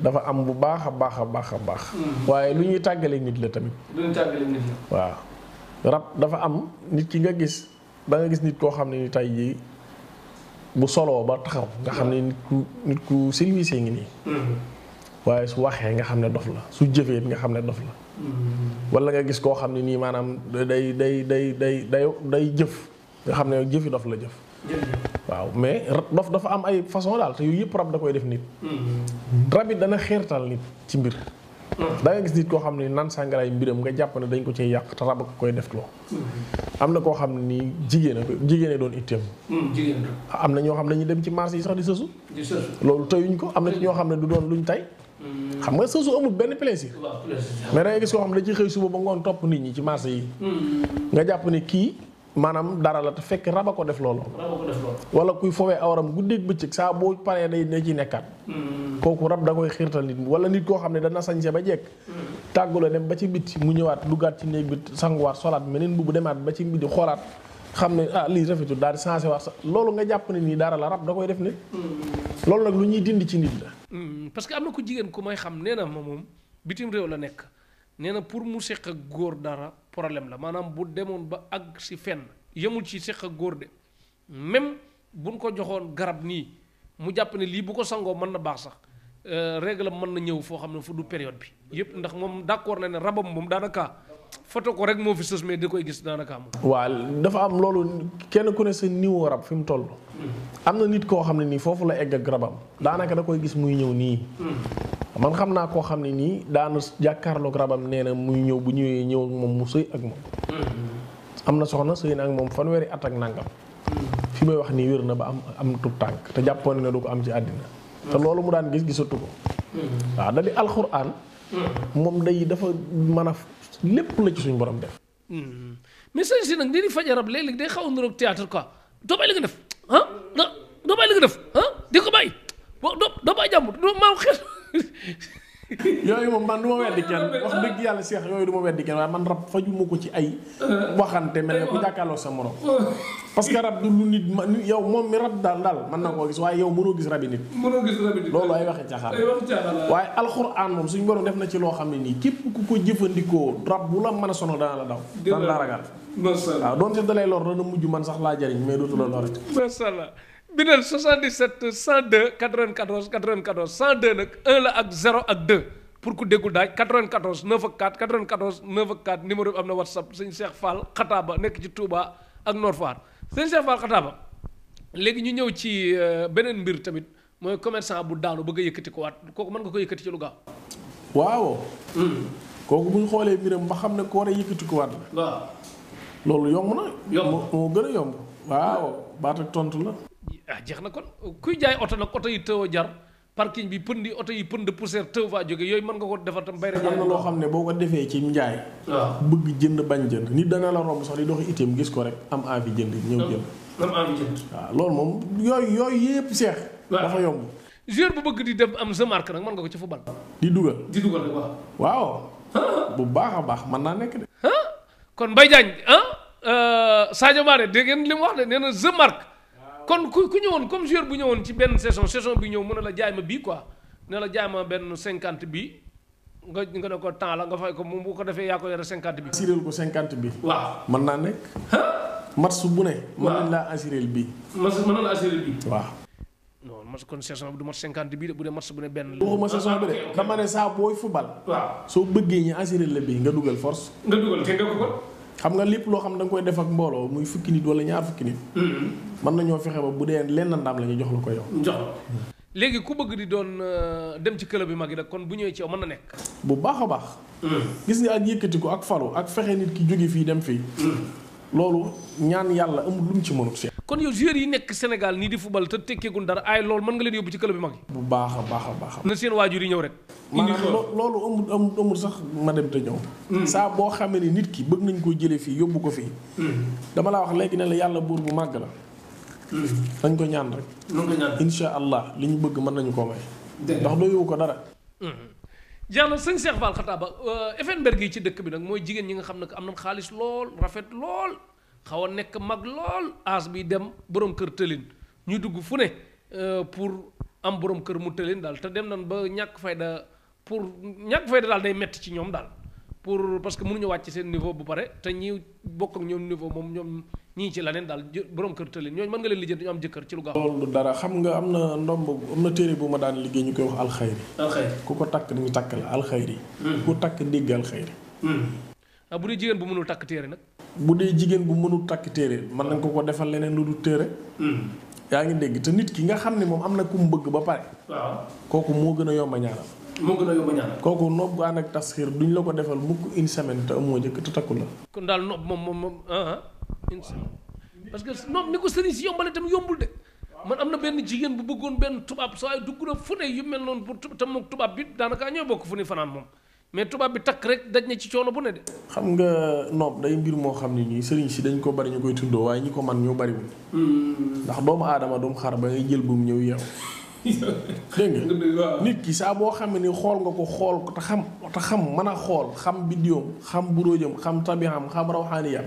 dafa am bu baax a baax. waaye lu ñuy tàggaleeg nit la tamit. lu ñuy tàggaleeg nit la. waaw rab dafa am nit ki nga gis da nga gis nit koo xam ne ni tey jii bu soloo ba taxaw nga xam ne nit ku silvisé ngi nii. waaye su waxee nga xam ne dof la su jëfee nga xam ne dof la. wala nga gis koo xam ne nii maanaam day jëf nga xam ne jëfi dof la jëf. waaw mais dof dafa am ay façon daal te yooyu yëpp rab da koy def nit. rab it dana xeertal nit ci mbir. da nga gis nit koo xam ne naan sàngaraay mbiram nga jàpp ne dañ ko cee yàq te rab ko koy def loo. am na koo xam ne nii jigéen doon itteem. am na ñoo xam ne dañuy dem ci marché yi sax di sësu. loolu teyuñ ko am na ci ñoo xam ne du doon luñ tey. xam nga sësu amul benn plaisir. mais da nga gis koo xam ne da ci xëy suba ba ngoon topp nit ñi ci marché yi. nga jàpp ne kii. maanaam dara la te fekk raba ko def loolu. wala kuy fowee awaram guddeeg bëccëg saa boo paree day ciy nekkaat. kooku rab da koy xiirtal nit wala nit koo xam ne dana sañse ba jekk. tàggu la dem ba ci biti mu ñëwaat duggaat ci néeg bi sanguwaat solaat meneen bu demaat ba ci biti xoolaat xam ne lii rafetul daal di changé waat loolu nga jàpp ne nii dara la rab da koy def nit. loolu nag lu ñuy dindi ci nit la. parce que am na ko jigéen ku may xam nee na ma moom bitim réew la nekk nee na pour mu seq ak góor dara problème la maanaam bu demoon ba àgg si fenn yemul ci seq ak góor de même buñ ko joxoon garab nii mu jàpp ne lii bu ko sangoo mën na baax sax règle mën na ñëw foo xam ne fu du période bi yëpp ndax moom d'accord na ne rabam moom daanaka foto ko rek moo fi sës mais da koy gis daanaka moom. waaw dafa am loolu kenn ku ne sa niveau rab fi mu toll. am na nit koo xam ne nii foofu la egg ak rabam daanaka da koy gis muy ñëw nii. man xam naa koo xam ne nii daana jàkkaarloog rabam nee na muy ñëw bu ñëwee ñëw ak moom mu sëy ak moom. am na soxna sëy na ak moom fanweeri at ak nangam. fi may wax nii wér na ba am tub tànk te jàppoon ne du ko am ci àddina. te loolu mu daan gis gisatu ko. waaw da di alxuraan. moom day dafa mën a lépp la ci suñu borom def. mais sëñ si nag ni di faj rab léeg-léeg day xaw a niroog théâtre quoi doo bàyyi li nga def doo bàyyi li nga def di ko bàyyi doo bàyyi jàmbur doo maaw xel. yooyu moom man du ma weddi kenn wax dëgg yàlla Cheikh yooyu du ma weddi kenn waaye man rab fajuma ko ci ay waxante mel ne ku jàkkaarloo sa morom. parce que rab du lu nit yow moom mi rab daal mën na koo gis waaye yow mënoo gis rabi nit. loolu ay waxi caaxaan. waaye alxuraan moom suñu borom def na ci loo xam ne nii képp ku ko jëfandikoo rab bu la mën a sonal dana la daw. dana la ragal. waaw doon te dalay lor dana mujj man sax laa jariñ mais dootu la lor. macha allah bindal 77 102 94 94 102 nag 1 la ak 0 ak 2 pour ku déggul daaj 94 9 ak 4 94 9 ak 4 numéro bi am na whatsapp sëñ Cheikh Fall Xataaba nekk ci Touba ak Nord Foire sëñ Cheikh Fall Xataaba léegi ñu ñëw ci beneen mbir tamit mooy commerçant bu daanu bëgg a yëkkati ko waat kooku mën nga ko yëkkati ci lu gaaw. waaw. kooku bu ñu xoolee mbiram ba xam ne ko war a yëkkati ko waat la. waaw. loolu yomb na. moo gën a yomb. waaw baat ak tontu la. jeex na kon kuy jaay oto nag oto yi tëw a jar parking bi pëndi oto yi pënd poussière tëw faa jóge yooyu mën nga ko defar tam bay rek. am na loo xam ne boo ko defee ci njaay. waaw bëgg jënd bañ jënd nit dana la romb sax di doxi itam gis ko rek am envie jënd ñëw jënd. am envie jënd. waaw loolu moom yooyu yëpp seex. dafa yomb. joueur bu bëgg di dem am sa marque nag mën nga ko ci football. di dugal rek waaw. bu baax a baax mën naa nekk de. kon Mbaye Diagne Sadio Mané dégg ngeen li mu wax de nee na sa marque. kon ku ñëwoon comme joueur bu ñëwoon ci benn saison bi ñëw mën na la jaay ma bii quoi ne la jaay ma benn 50 bi nga ne ko temps la nga fay ko moom bu ko defee yaa ko yore 50 bi. assuré ko 50 bi. waaw mën naa nekk. match bu ne. mën nañ laa assuré bii. mën na la assuré bii. waaw. non match kon saison bi du mat 50 bi de bu dee match bu ne benn la. waxuma saison bi de dama ne saa booy football. waaw soo bëggee ñu assuré la bii nga dugal force. nga dugal te nga ko. xam nga lépp loo xam da nga koy def ak mbooloo muy fukki nit wala ñaar fukki nit. mën nañoo fexe ba bu dee lenn ndam la ñu jox la ko yow. jox léegi ku bëgg di doon dem ci club bi mag yi nag kon bu ñëwee ci yow mën na nekk. bu baax a baax. gis nga ak yëkkati ko ak falu ak fexe nit ki jóge fii dem fii. loolu ñaan yàlla amul lu mu ci mënut seet. kon yow joueurs yi nekk Sénégal nii di football te tekkeegul dara ay loolu mën nga leen yóbbu ci club bi mag yi. bu baax a baax a baax. na seen waajur yi ñëw rek. maanaam loolu amul sax ma dem te ñëw. saa boo xamee ni nit ki bëgg nañ koo jëlee fii yóbbu ko fii. dama laa wax léegi ne la yàlla buur bu màgg la. dañ ko ñaan rek. insha allah li ñu bëgg mën nañu koo may. ndax doyoo ko dara. jeex na sëñ Cheikh Fall Xataaba Effenberg yi ci dëkk bi nag mooy jigéen ñi nga xam ne am nañ xaalis lool rafet lool xaw a nekk mag lool as bi dem borom kër tëlin ñu dugg fu ne pour am borom kër mu tëlin daal te dem nañ ba ñàkk fayda daal day metti ci ñoom daal pour parce que mënuñu wàcc seen niveau bu pare te ñi bokk ak ñoom niveau moom ñoom ñii ci leneen daal borom kër tëlin ñooñu mën nga leen lijjanti ñu am jëkkër ci lu gaaw. loolu dara xam nga am na am na téere bu ma daan liggéey ñu koy wax alxayri. ku ko takk dañu takk la alxayri. ku takk dégg alxayri. bu dee jigéen bu mënul takk téere nag. bu dee jigéen bu mënul takk téere mën nañ ko defal leneen lu dul téere. yaa ngi dégg te nit ki nga xam ne moom am na ku mu bëgg ba pare. waaw kooku moo gën a yomb a ñaanal. kooku nopp bu ànd ak tasxiir duñ la ko defal mukk une semaine te amoo jëkk te takku la. kon daal nopp moom une semaine parce que nopp ni ko sëriñ si yombale tam yombul de man am na benn jigéen bu bëggoon benn tubaab soo ay dugg na fu ne yu mel noonu pour te moom tubaab bi daanaka ñoo bokk fu ne fanaan moom mais tubaab bi takk rek daj na ci coono bu ne de. xam nga nopp day mbir moo xam ne nii sëriñ si dañ ko bari ñu koy tuddoo waaye ñi ko man ñoo bariwul. ndax doomu aadama doomu xar ba ngay jël bu mu ñëw yeew dégg nga nit ki saa boo xam ne xool nga ko xool ko te xam mën a xool xam biddiwam xam buróojam xam tabixam xam rawxaaniyam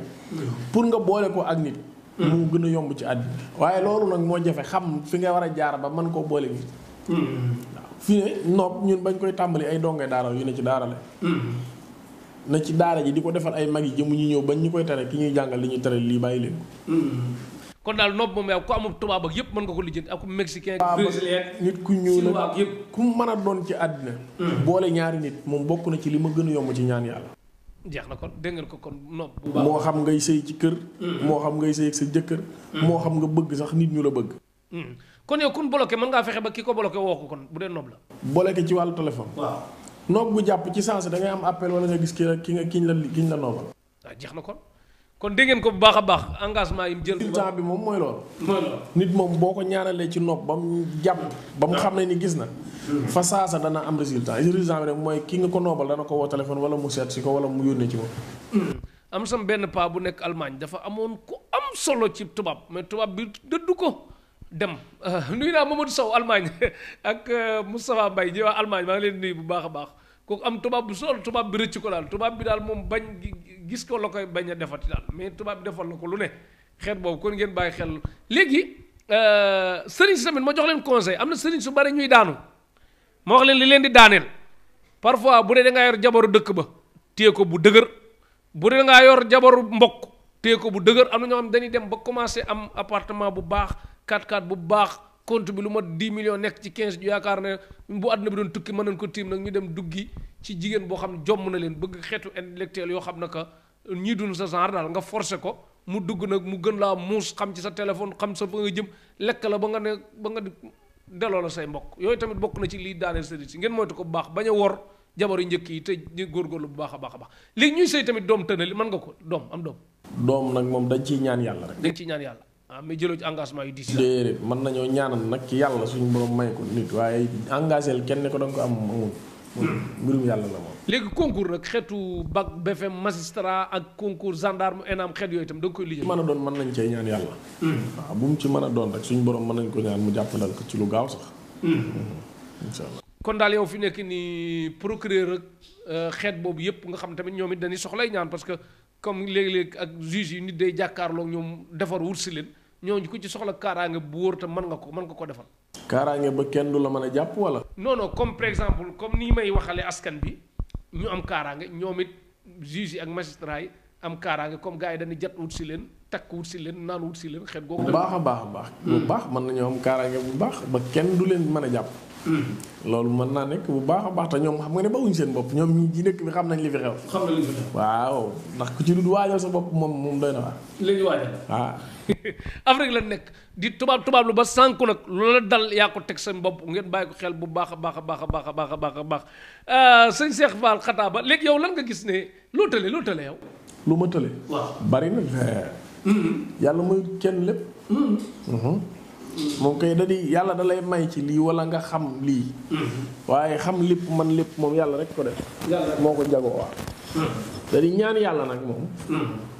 pour nga boole ko ak nit mu gën a yomb ci àddina waaye loolu nag moo jafe xam fi nga war a jaar ba mën koo boole nit waaw fii ne nopp ñun bañ koy tàmbali ay dongee daara yu ne ci daara la na ci daara ji di ko defal ay mag yi jëmu ñu ñëw bañ ñu koy tere ki ñuy jàngal li ñuy tere lii bàyyi leen ko kon daal nopp moom yow ku amul tubaab ak yëpp mën nga ko lijjanti ak mexicain brésilien nit ku ñuul la yëpp ku mën a doon ci àddina boole ñaari nit moom bokk na ci li ma gën a yomb ci ñaan yàlla jeex na kon dégg ngeen ko kon nopp bu baax moo xam ngay sëy ci kër moo xam ngay sëy ak sa jëkkër moo xam nga bëgg sax nit ñu la bëgg kon yow kun bloqué mën ngaa fexe ba ki ko bloqué woo ko kon bu dee nopp la bloqué ci wàllu téléphone waaw nopp bu jàpp ci sens da ngay am appel wala nga gis kiñ la noobal waaw jeex na kon dégg ngeen ko bu baax a baax engagement yi mu jël résultat bi moom mooy loolu nit moom boo ko ñaanalee ci nopp ba mu jàpp ba mu xam ne ni gis na fa saasa dana am résultat bi rek mooy ki nga ko noobal dana ko woo téléphone wala mu seet si ko wala mu yónnee ci moom am sam benn paa bu nekk Allemagne dafa amoon ku am solo ci tubaab mais tubaab bi dëddu ko dem nuyu naa Mamadou Sow Allemagne ak Moustapha Mbaye ñi waa Allemagne maa ngi leen nuyu bu baax a baax kooku am tubaab bu sol tubaab bi rëcc ko daal tubaab bi daal moom bañ gis ko la koy bañ a defati daal mais tubaab bi defal la ko lu ne xeet boobu kon ngeen bàyyi xel léegi sëriñ si tamit ma jox leen conseil am na sëriñ su bari ñuy daanu ma wax leen li leen di daaneel parfois bu dee da ngaa yor jabaru dëkk ba téye ko bu dëgër bu dee da ngaa yor jabaru mbokk téye ko bu dëgër am na ñoo xam dañuy dem ba commencé am appartement bu baax 4x4 bu baax compte bi lu mat 10 millions nekk ci 15 ju yaakaar ne bu àdduna bi doon tukki mën nañ ko tiim nag ñu dem duggi ci jigéen boo xam ne jomm na leen bëgg xeetu intellectuel yoo xam ne que ñii dund sa genre daal nga forcé ko mu dugg nag mu gën laa muus xam ci sa téléphone xam sa fa nga jëm lekk la ba nga delloo la say mbokk yooyu tamit bokk na ci lii daaneel sëriñ si ngeen moytu ko bu baax bañ a wor jabar yu njëkk yi te ñu góorgóorlu bu baax a baax a baax léegi ñuy sëy tamit doom tënali mën nga ko am doom nag moom dañ ciy ñaan yàlla rek dañ ciy ñaan yàlla mais jëloo ci engagement yu diis déedéet mën nañoo ñaanal nag ci yàlla suñu borom may ko nit waaye engagé kenn ne ko danga ko am amul mbirum yàlla la moom léegi concours nag xeetu bac BFM magistrat ak concours gendarme ENAM xeet yooyu itam da nga koy liggéey mën a doon mën nañ cee ñaan yàlla waaw bu mu ci mën a doon rek suñu borom mën nañ ko ñaan mu jàppalal ko ci lu gaaw sax insha allah kon daal yow fi nekk ni procureur ak xeet boobu yépp nga xam tamit ñoom it dañuy soxlay ñaan parce que comme léegi-léegi ak juge yi nit day jàkkaarloog ñoom defar wut si leen ñooñu ku ci soxla kaaraange bu wóor te mën nga ko defal kaaraange ba kenn du la mën a jàpp wala non comme par exemple comme nii may waxale askan bi ñu am kaaraange ñoom it juge yi ak magistrat yi am kaaraange comme gars yi dañuy jat wut si leen takk wut si leen naan wut si leen xeet googu bu baax a baax bu baax mën nañoo am kaaraange bu baax ba kenn du leen mën a jàpp loolu mën naa nekk bu baax a baax te ñoom xam nga ne bawuñ seen bopp ñoom ñi ci dëkk bi xam nañ li fi xew waaw ndax ku ci du waajal sa bopp moom doy na waa léegi waajal waaw Afrique la nekk di tubaab lu ba sànku nag loola dal yaa ko teg seen bopp ngeen bàyyi ko xel bu baax a baax a baax a baax a baax a baax a baax sëñ Cheikh Fall Xataaba léegi yow lan nga gis ne loo tële yow lu ma tële waaw bari na yàlla muy kenn lépp moom kay da di yàlla da lay may ci lii wala nga xam lii waaye xam lépp man lépp moom yàlla rek ko def moo ko jagoo waaw da di ñaan yàlla nag moom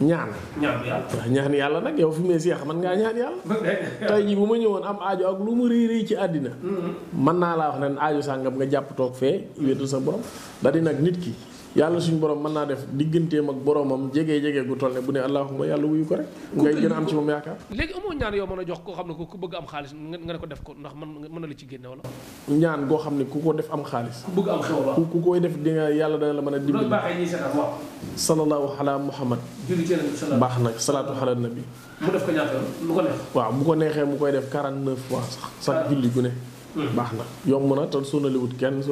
ñaan yàlla nag yow fi mu ne seex man ngaa ñaan yàlla tey ji bu ma ñëwoon am aajo ak lu mu réy ci àddina mën naa laa wax ne aajo sàngam nga jàpp toog fee wéetu sa borom da di nag nit ki yàlla suñu borom mën naa def digganteem ak boromam jege gu toll ne bu ne allahumma yàlla wuyu ko rek ngay gën a am ci moom yaakaar léegi amoo ñaan yoo mën a jox koo xam ne ku bëgg am xaalis nga ne ko def ko ndax mën na la ci génne wala ñaan goo xam ne ku ko def am xaalis bëgg am xew la ku koy def di nga yàlla dana la mën a dimbali sallallahu ala muhammad baax nag salaatu ala nabi mu def ko ñaata lu ko neex waaw bu ko neexee mu koy def 49 fois sax julli gu ne baax na yomb na te sonaliwut kenn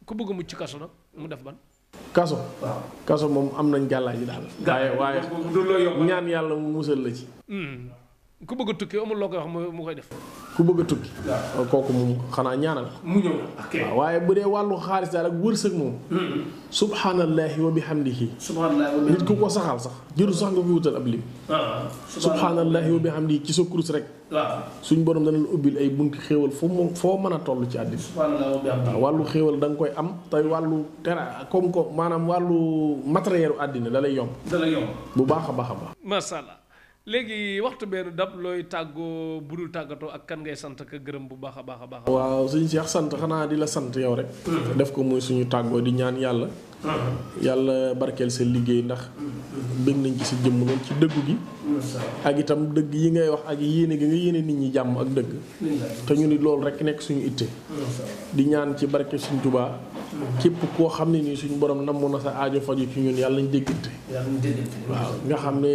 ku bëgg mucc kaso nag mu def ban kaso moom am nañ gàllaay ji daal waaye ñaan yàlla mu musal la ci ku bëgg a tukki amul loo koy wax mu koy def ku bëgg a tukki kooku moom xanaa ñaanal mu ñëw waaw waaye bu dee wàllu xaalis daal ak wërsëg moom subhanallahi wa bihamdihi nit ku ko saxal sax jëru sax nga fi wutal ab lim subhanallahi wa bihamdihi ci sa kurus rek suñ borom dana la ubbil ay bunti xéewal foo mën a toll ci àddina waaw wàllu xéewal da nga koy am tey wàllu tera comme ko maanaam wàllu matériel àddina da lay yomb bu baax a baax a baax masha Allah léegi waxtu benn dab looy tàggoo budul tàggatoo ak kan ngay sant ak gërëm bu baax a baax a baax. waaw suñu Cheikh sant xanaa di la sant yow rek. def ko muy suñu tàggoo di ñaan yàlla. yàlla barkeel sa liggéey ndax bëgg nañ ci sa jëmm lool ci dëggu gi. ak itam dëgg yi ngay wax ak yéene gi nga yéene nit ñi jàmm ak dëgg. te ñu ni loolu rek nekk suñu itte. di ñaan ci barke suñu Tuubaa. képp koo xam ne nii suñu borom namm na sa aajo faju ci ñun yàlla nañ déggante. waaw nga xam ne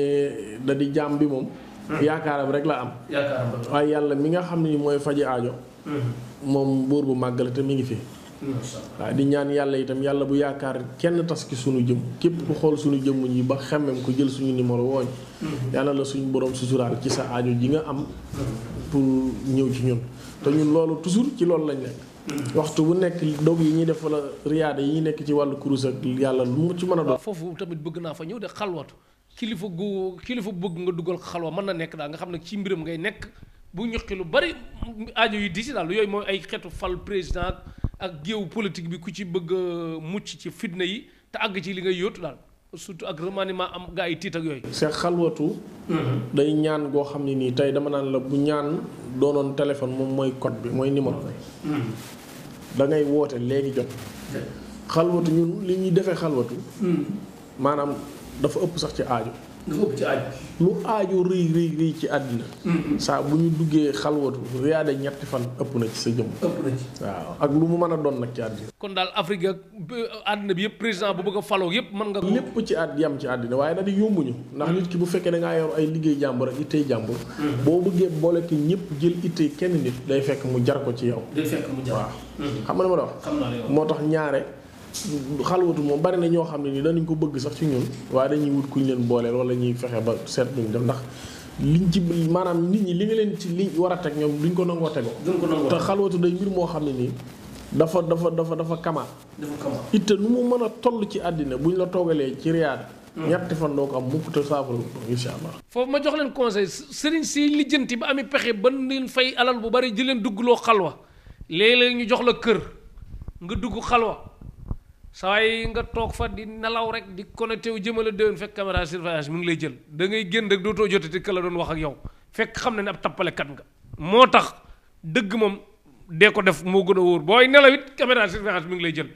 da di jaam bi moom. yaakaaram rek la am. waaye yàlla mi nga xam ne ni mooy faji aajo. moom buur bu màgg la te mi ngi fi. waaw di ñaan yàlla itam yàlla bu yaakaar kenn tas ki suñu jëm képp ku xool suñu jëmm yi ba xemmem ko jël suñu numéro wooñ yàlla la suñu borom susuraal ci sa aajo ji nga am pour ñëw ci ñun te ñun loolu toujours ci loolu lañ nekk. waxtu bu nekk dog yi ñuy def wala riyaada yi ñuy nekk ci wàllu kurus ak yàlla lu mu ci mën a doon. foofu tamit bëgg naa fa ñëw de xalwatu kilifa bëgg nga dugal xalwa mën na nekk daal nga xam ne ci mbiram ngay nekk bu ñuqi lu bari aajo yi di si daal yooyu mooy ay xeetu fal président ak géew politique bi ku ci bëgg a mucc ci fitna yi te àgg ci li ngay yóotu daal surtout ak remaniement am gaa yi tiit ak yooyu. c'est xalwatu. day ñaan goo xam ne nii tey dama naan la bu ñaan doonoon téléphone moom mooy code bi mooy numéro bi. da ngay woote léegi jot. xalwatu ñun li ñuy defee xalwatu. maanaam dafa ëpp sax ci aajo. dafa ëpp ci aajo. lu aajo rëy ci àddina. saa bu ñu duggee xalwatu riyaade ñetti fan ëpp na ci sa jëmm. ëpp na ci waaw ak lu mu mën a doon nag ci àddina. kon daal Afrique ak àddina bi yëpp président bu bëgg a faloo yëpp mën nga. lépp ci yam ci àddina waaye nag di yombuñu. ndax nit ki bu fekkee da ngaa yor ay liggéey jàmbur ak ittey jàmbur. boo bëggee boole ki ñëpp jël ittey kenn nit. day fekk mu jar ko ci yow. day fekk mu jar waaw. xam nga li ma la wax. xam naa la moo tax ñaare. xalwatu moom bari na ñoo xam ne ni danañ ko bëgg sax ci ñun waaye dañuy wut kuñ leen booleel wala ñuy fexe ba seet luñ def ndax liñ ci maanaam nit ñi li nga leen ci li war a teg ñoom duñ ko nangoo tegoo. te xalwatu day mbir moo xam ne nii dafa kamaat. itte nu mu mën a toll ci àddina buñ la toogalee ci riyaada. ñetti fan doo ko am mukk te saafara insha allah. foofu ma jox leen conseil sëriñ si lijjanti ba amee pexe ba leen fay alal bu bari di leen duggloo xalwa léeg-léeg ñu jox la kër nga dugg xalwa saa yi nga toog fa di nelaw rek di connecté wu jëmale déwén fekk caméra surveillance mi ngi lay jël da ngay génn rek dootoo jotati ka la doon wax ak yow fekk xam na ne ab tappalekat nga. moo tax dëgg moom dee ko def moo gën a wóor booy nelaw it caméra surveillance mi ngi lay jël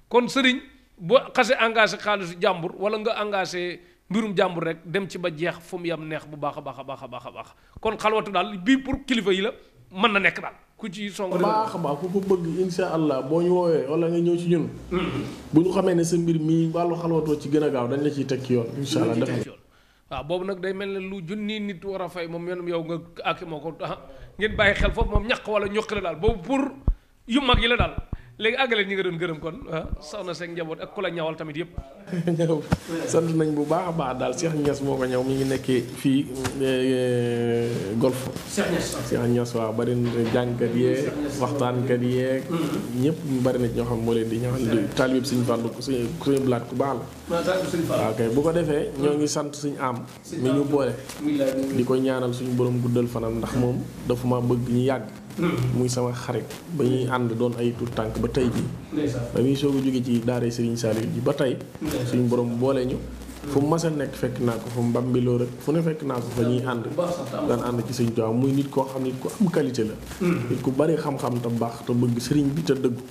kon sëriñ boo xasee engagé xaalisu jàmbur wala nga engagé mbirum jàmbur rek dem ci ba jeex fu mu yam neex bu baax a baax a baax a baax a baax kon xalwatu daal bii pour kilifa yi la mën na nekk daal. ku ci song baax a baax ku ko bëgg insha allah boo ñu woowee wala nga ñëw ci ñun. bu ñu xamee ne sa mbir mii wàllu xalwatoo ci gën a gaaw dañ la ciy teg ci yoon. insha allah def waaw boobu nag day mel ne lu junni nit war a fay moom yow nga ak moo ko ngeen bàyyi xel foofu moom ñaq wala ñoqi la daal boobu pour yu mag yi la daal léegi àggale ñi nga doon gërëm kon soxna seen njaboot ak ku la ñawal tamit yëpp. sant nañ bu baax a baax daal Cheikh Niass moo ko ñëw mi ngi nekkee fii golf. Cheikh Niass waaw bari na jàngkat yeeg waxtaankat yeeg. ñëpp bari na ñoo xam moo leen di ñaxal di taalibe Sëñ Fallu suñu blaat ku baax la. waaw kay bu ko defee ñoo ngi sant suñu am mi ñu boole. di ko ñaanal suñu borom guddal fanam ndax moom dafa ma bëgg ñu yàgg. muy sama xarit ba ñuy ànd doon ay tuut tànk ba tey jii ba muy soog a jóge ci daara Serigne Saliou ji ba tey suñu borom boole ñu fu mu mas a nekk fekk naa ko fu mu mbambiloo rek fu ne fekk naa ko fa ñuy ànd daan ànd ci Serigne Touba muy nit koo xam nit ku am qualité la nit ku bari xam-xam te baax te bëgg Serigne bi te dëggu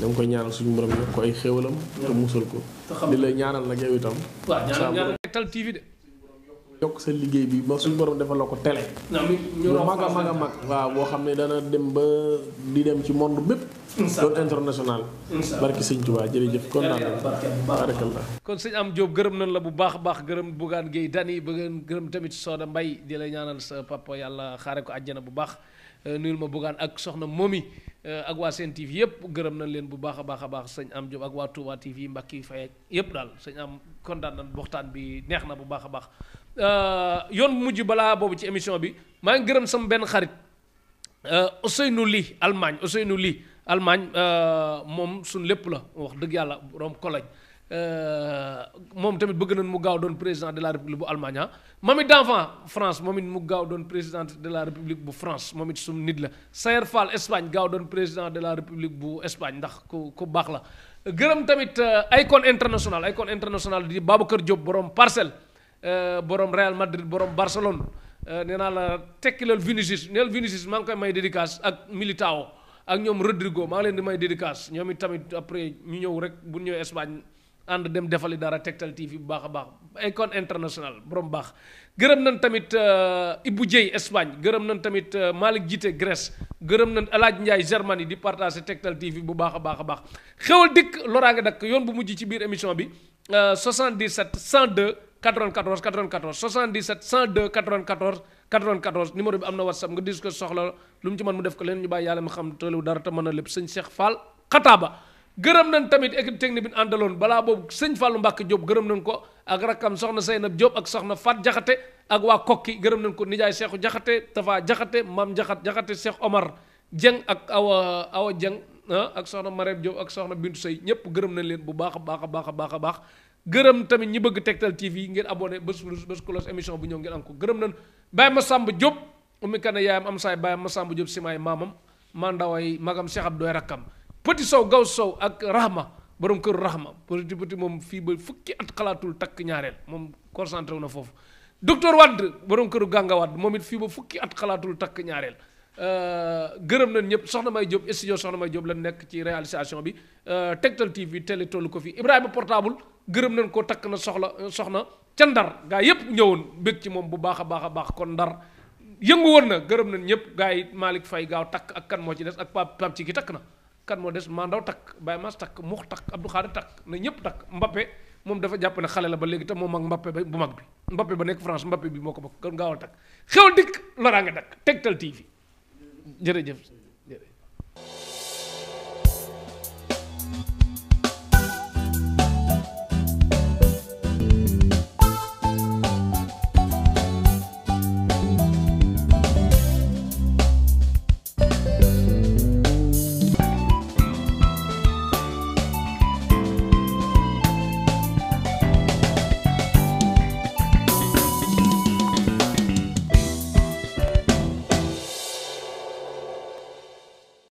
da nga koy ñaanal suñu borom yokk ko ay xéewalam te musal ko di la ñaanal nag yow itam Tektal TV de yokk sa liggéey bi ba suñu borom defal la ko télé lu mag a mag waaw boo xam ne dana dem ba di dem ci monde bépp doon international barki sëñ Tuubaa jërëjëf kontaan nañu barakallah kon sëñ Am Diop gërëm nañ la bu baax a baax gërëm Bougane Gueye Dany bëgg gërëm tamit Soda Mbaye di la ñaanal sa papa yàlla xaare ko àjjana bu baax nuyul ma Bougane ak soxna Momi ak waa Sen TV yëpp gërëm nañ leen bu baax a baax a baax sëñ Am Diop ak waa Touba TV Mbacke Faye yëpp daal sëñ am kontaan nañ waxtaan bi neex na bu baax a baax yoon mujj balaa boobu ci émission bi maa ngi gërëm sama benn xarit Ousseynou Ly Allemagne moom suñ lépp la wax dëgg yàlla borom Cologne moom tamit bëgg nañ mu gaaw doon président de la république bu Allemagne Mamy d'enfant France moom it mu gaaw doon président de la république bu France moom it suñu nit la Sayer Fall Espagne gaaw doon président de la république bu Espagne ndax ku baax la gërëm tamit Icon international di Babacar Diop borom Parcelles borom Real Madrid borom Barcelone nee naa la tekkilal Vinicius neel Vinicius maa ngi koy may dédicace ak Militao ak ñoom Rodrigo maa ngi leen di may dédicace ñoom it tamit après ñu ñëw rek bu ñëwee Espagne ànd dem defali dara Tektal TV bu baax a baax icône international borom baax gërëm nañ tamit Ibou Dieye Espagne gërëm nañ tamit Malick Jité Grèce gërëm nañ El Hadj Ndiaye Germanie di partager Tektal TV bu baax a baax a baax xewal dikk loraange dakk yoon bu mujj ci biir émission bi 77 102 94 94 77 102 94 94 numéro bi am na WhatsApp nga dis ko soxla lu mu ci mën mu def ko leen ñu bàyyi yàlla mi xam tëlewu dara te mën a lépp sëñ Cheikh Fall Xataaba gërëm nañ tamit équipe technique bi ñu àndaloon balaa boobu sëñ Fallou Mbacke Diop gërëm nañ ko ak rakkam soxna Seynab Diop ak soxna Fat Jaxate ak waa Kokki gërëm nañ ko nijaay Cheikhou Jaxate Tafa Jaxate Maam Jaxate Cheikh Omar Dieng ak Awa Dieng ak soxna Marème Diop ak soxna Bintu Sey ñëpp gërëm nañ leen bu baax a baax a baax a baax a baax gërëm tamit ñi bëgg Tektal TV ngeen abonné bés cloche émission bu ñëw ngeen am ko gërëm nañ Baye Massamba Diop umi kana yaayam am saay Baye Massamba Diop simaay maamam mandaway magam Cheikh Abdou rakkam Petit Sow Gaw Sow ak Rahma borom këru Rahma petit moom fii ba fukki at xalaatul takk ñaareel moom concentré wu na foofu docteur Wade borom këru Ganga Wade moom it fii ba fukki at xalaatul takk ñaareel gërëm nañ ñëpp soxna May Diop studio soxna May Diop la nekk ci réalisation bi Tektal TV télé tollu ko fii Ibrahima portable gërëm nañ ko takk na soxna ca Ndar gaa yëpp ñëwoon bég ci moom bu baax a baax a baax kon Ndar yëngu woon na gërëm nañ ñëpp gaa yi Malick Faye gaaw takk ak kan moo ci des ak Pape ci ki takk na kan moo des Mandaw takk Baye Mass takk Mux takk Abdou Khadir takk na ñëpp takk Mbappé moom dafa jàpp ne xale la ba léegi te moom ak Mbappé ba bu mag bi Mbappé ba nekk France Mbappé bi moo ko bokk kon gaawal takk xew dikk loraa nga dakk Tektal TV jërëjëf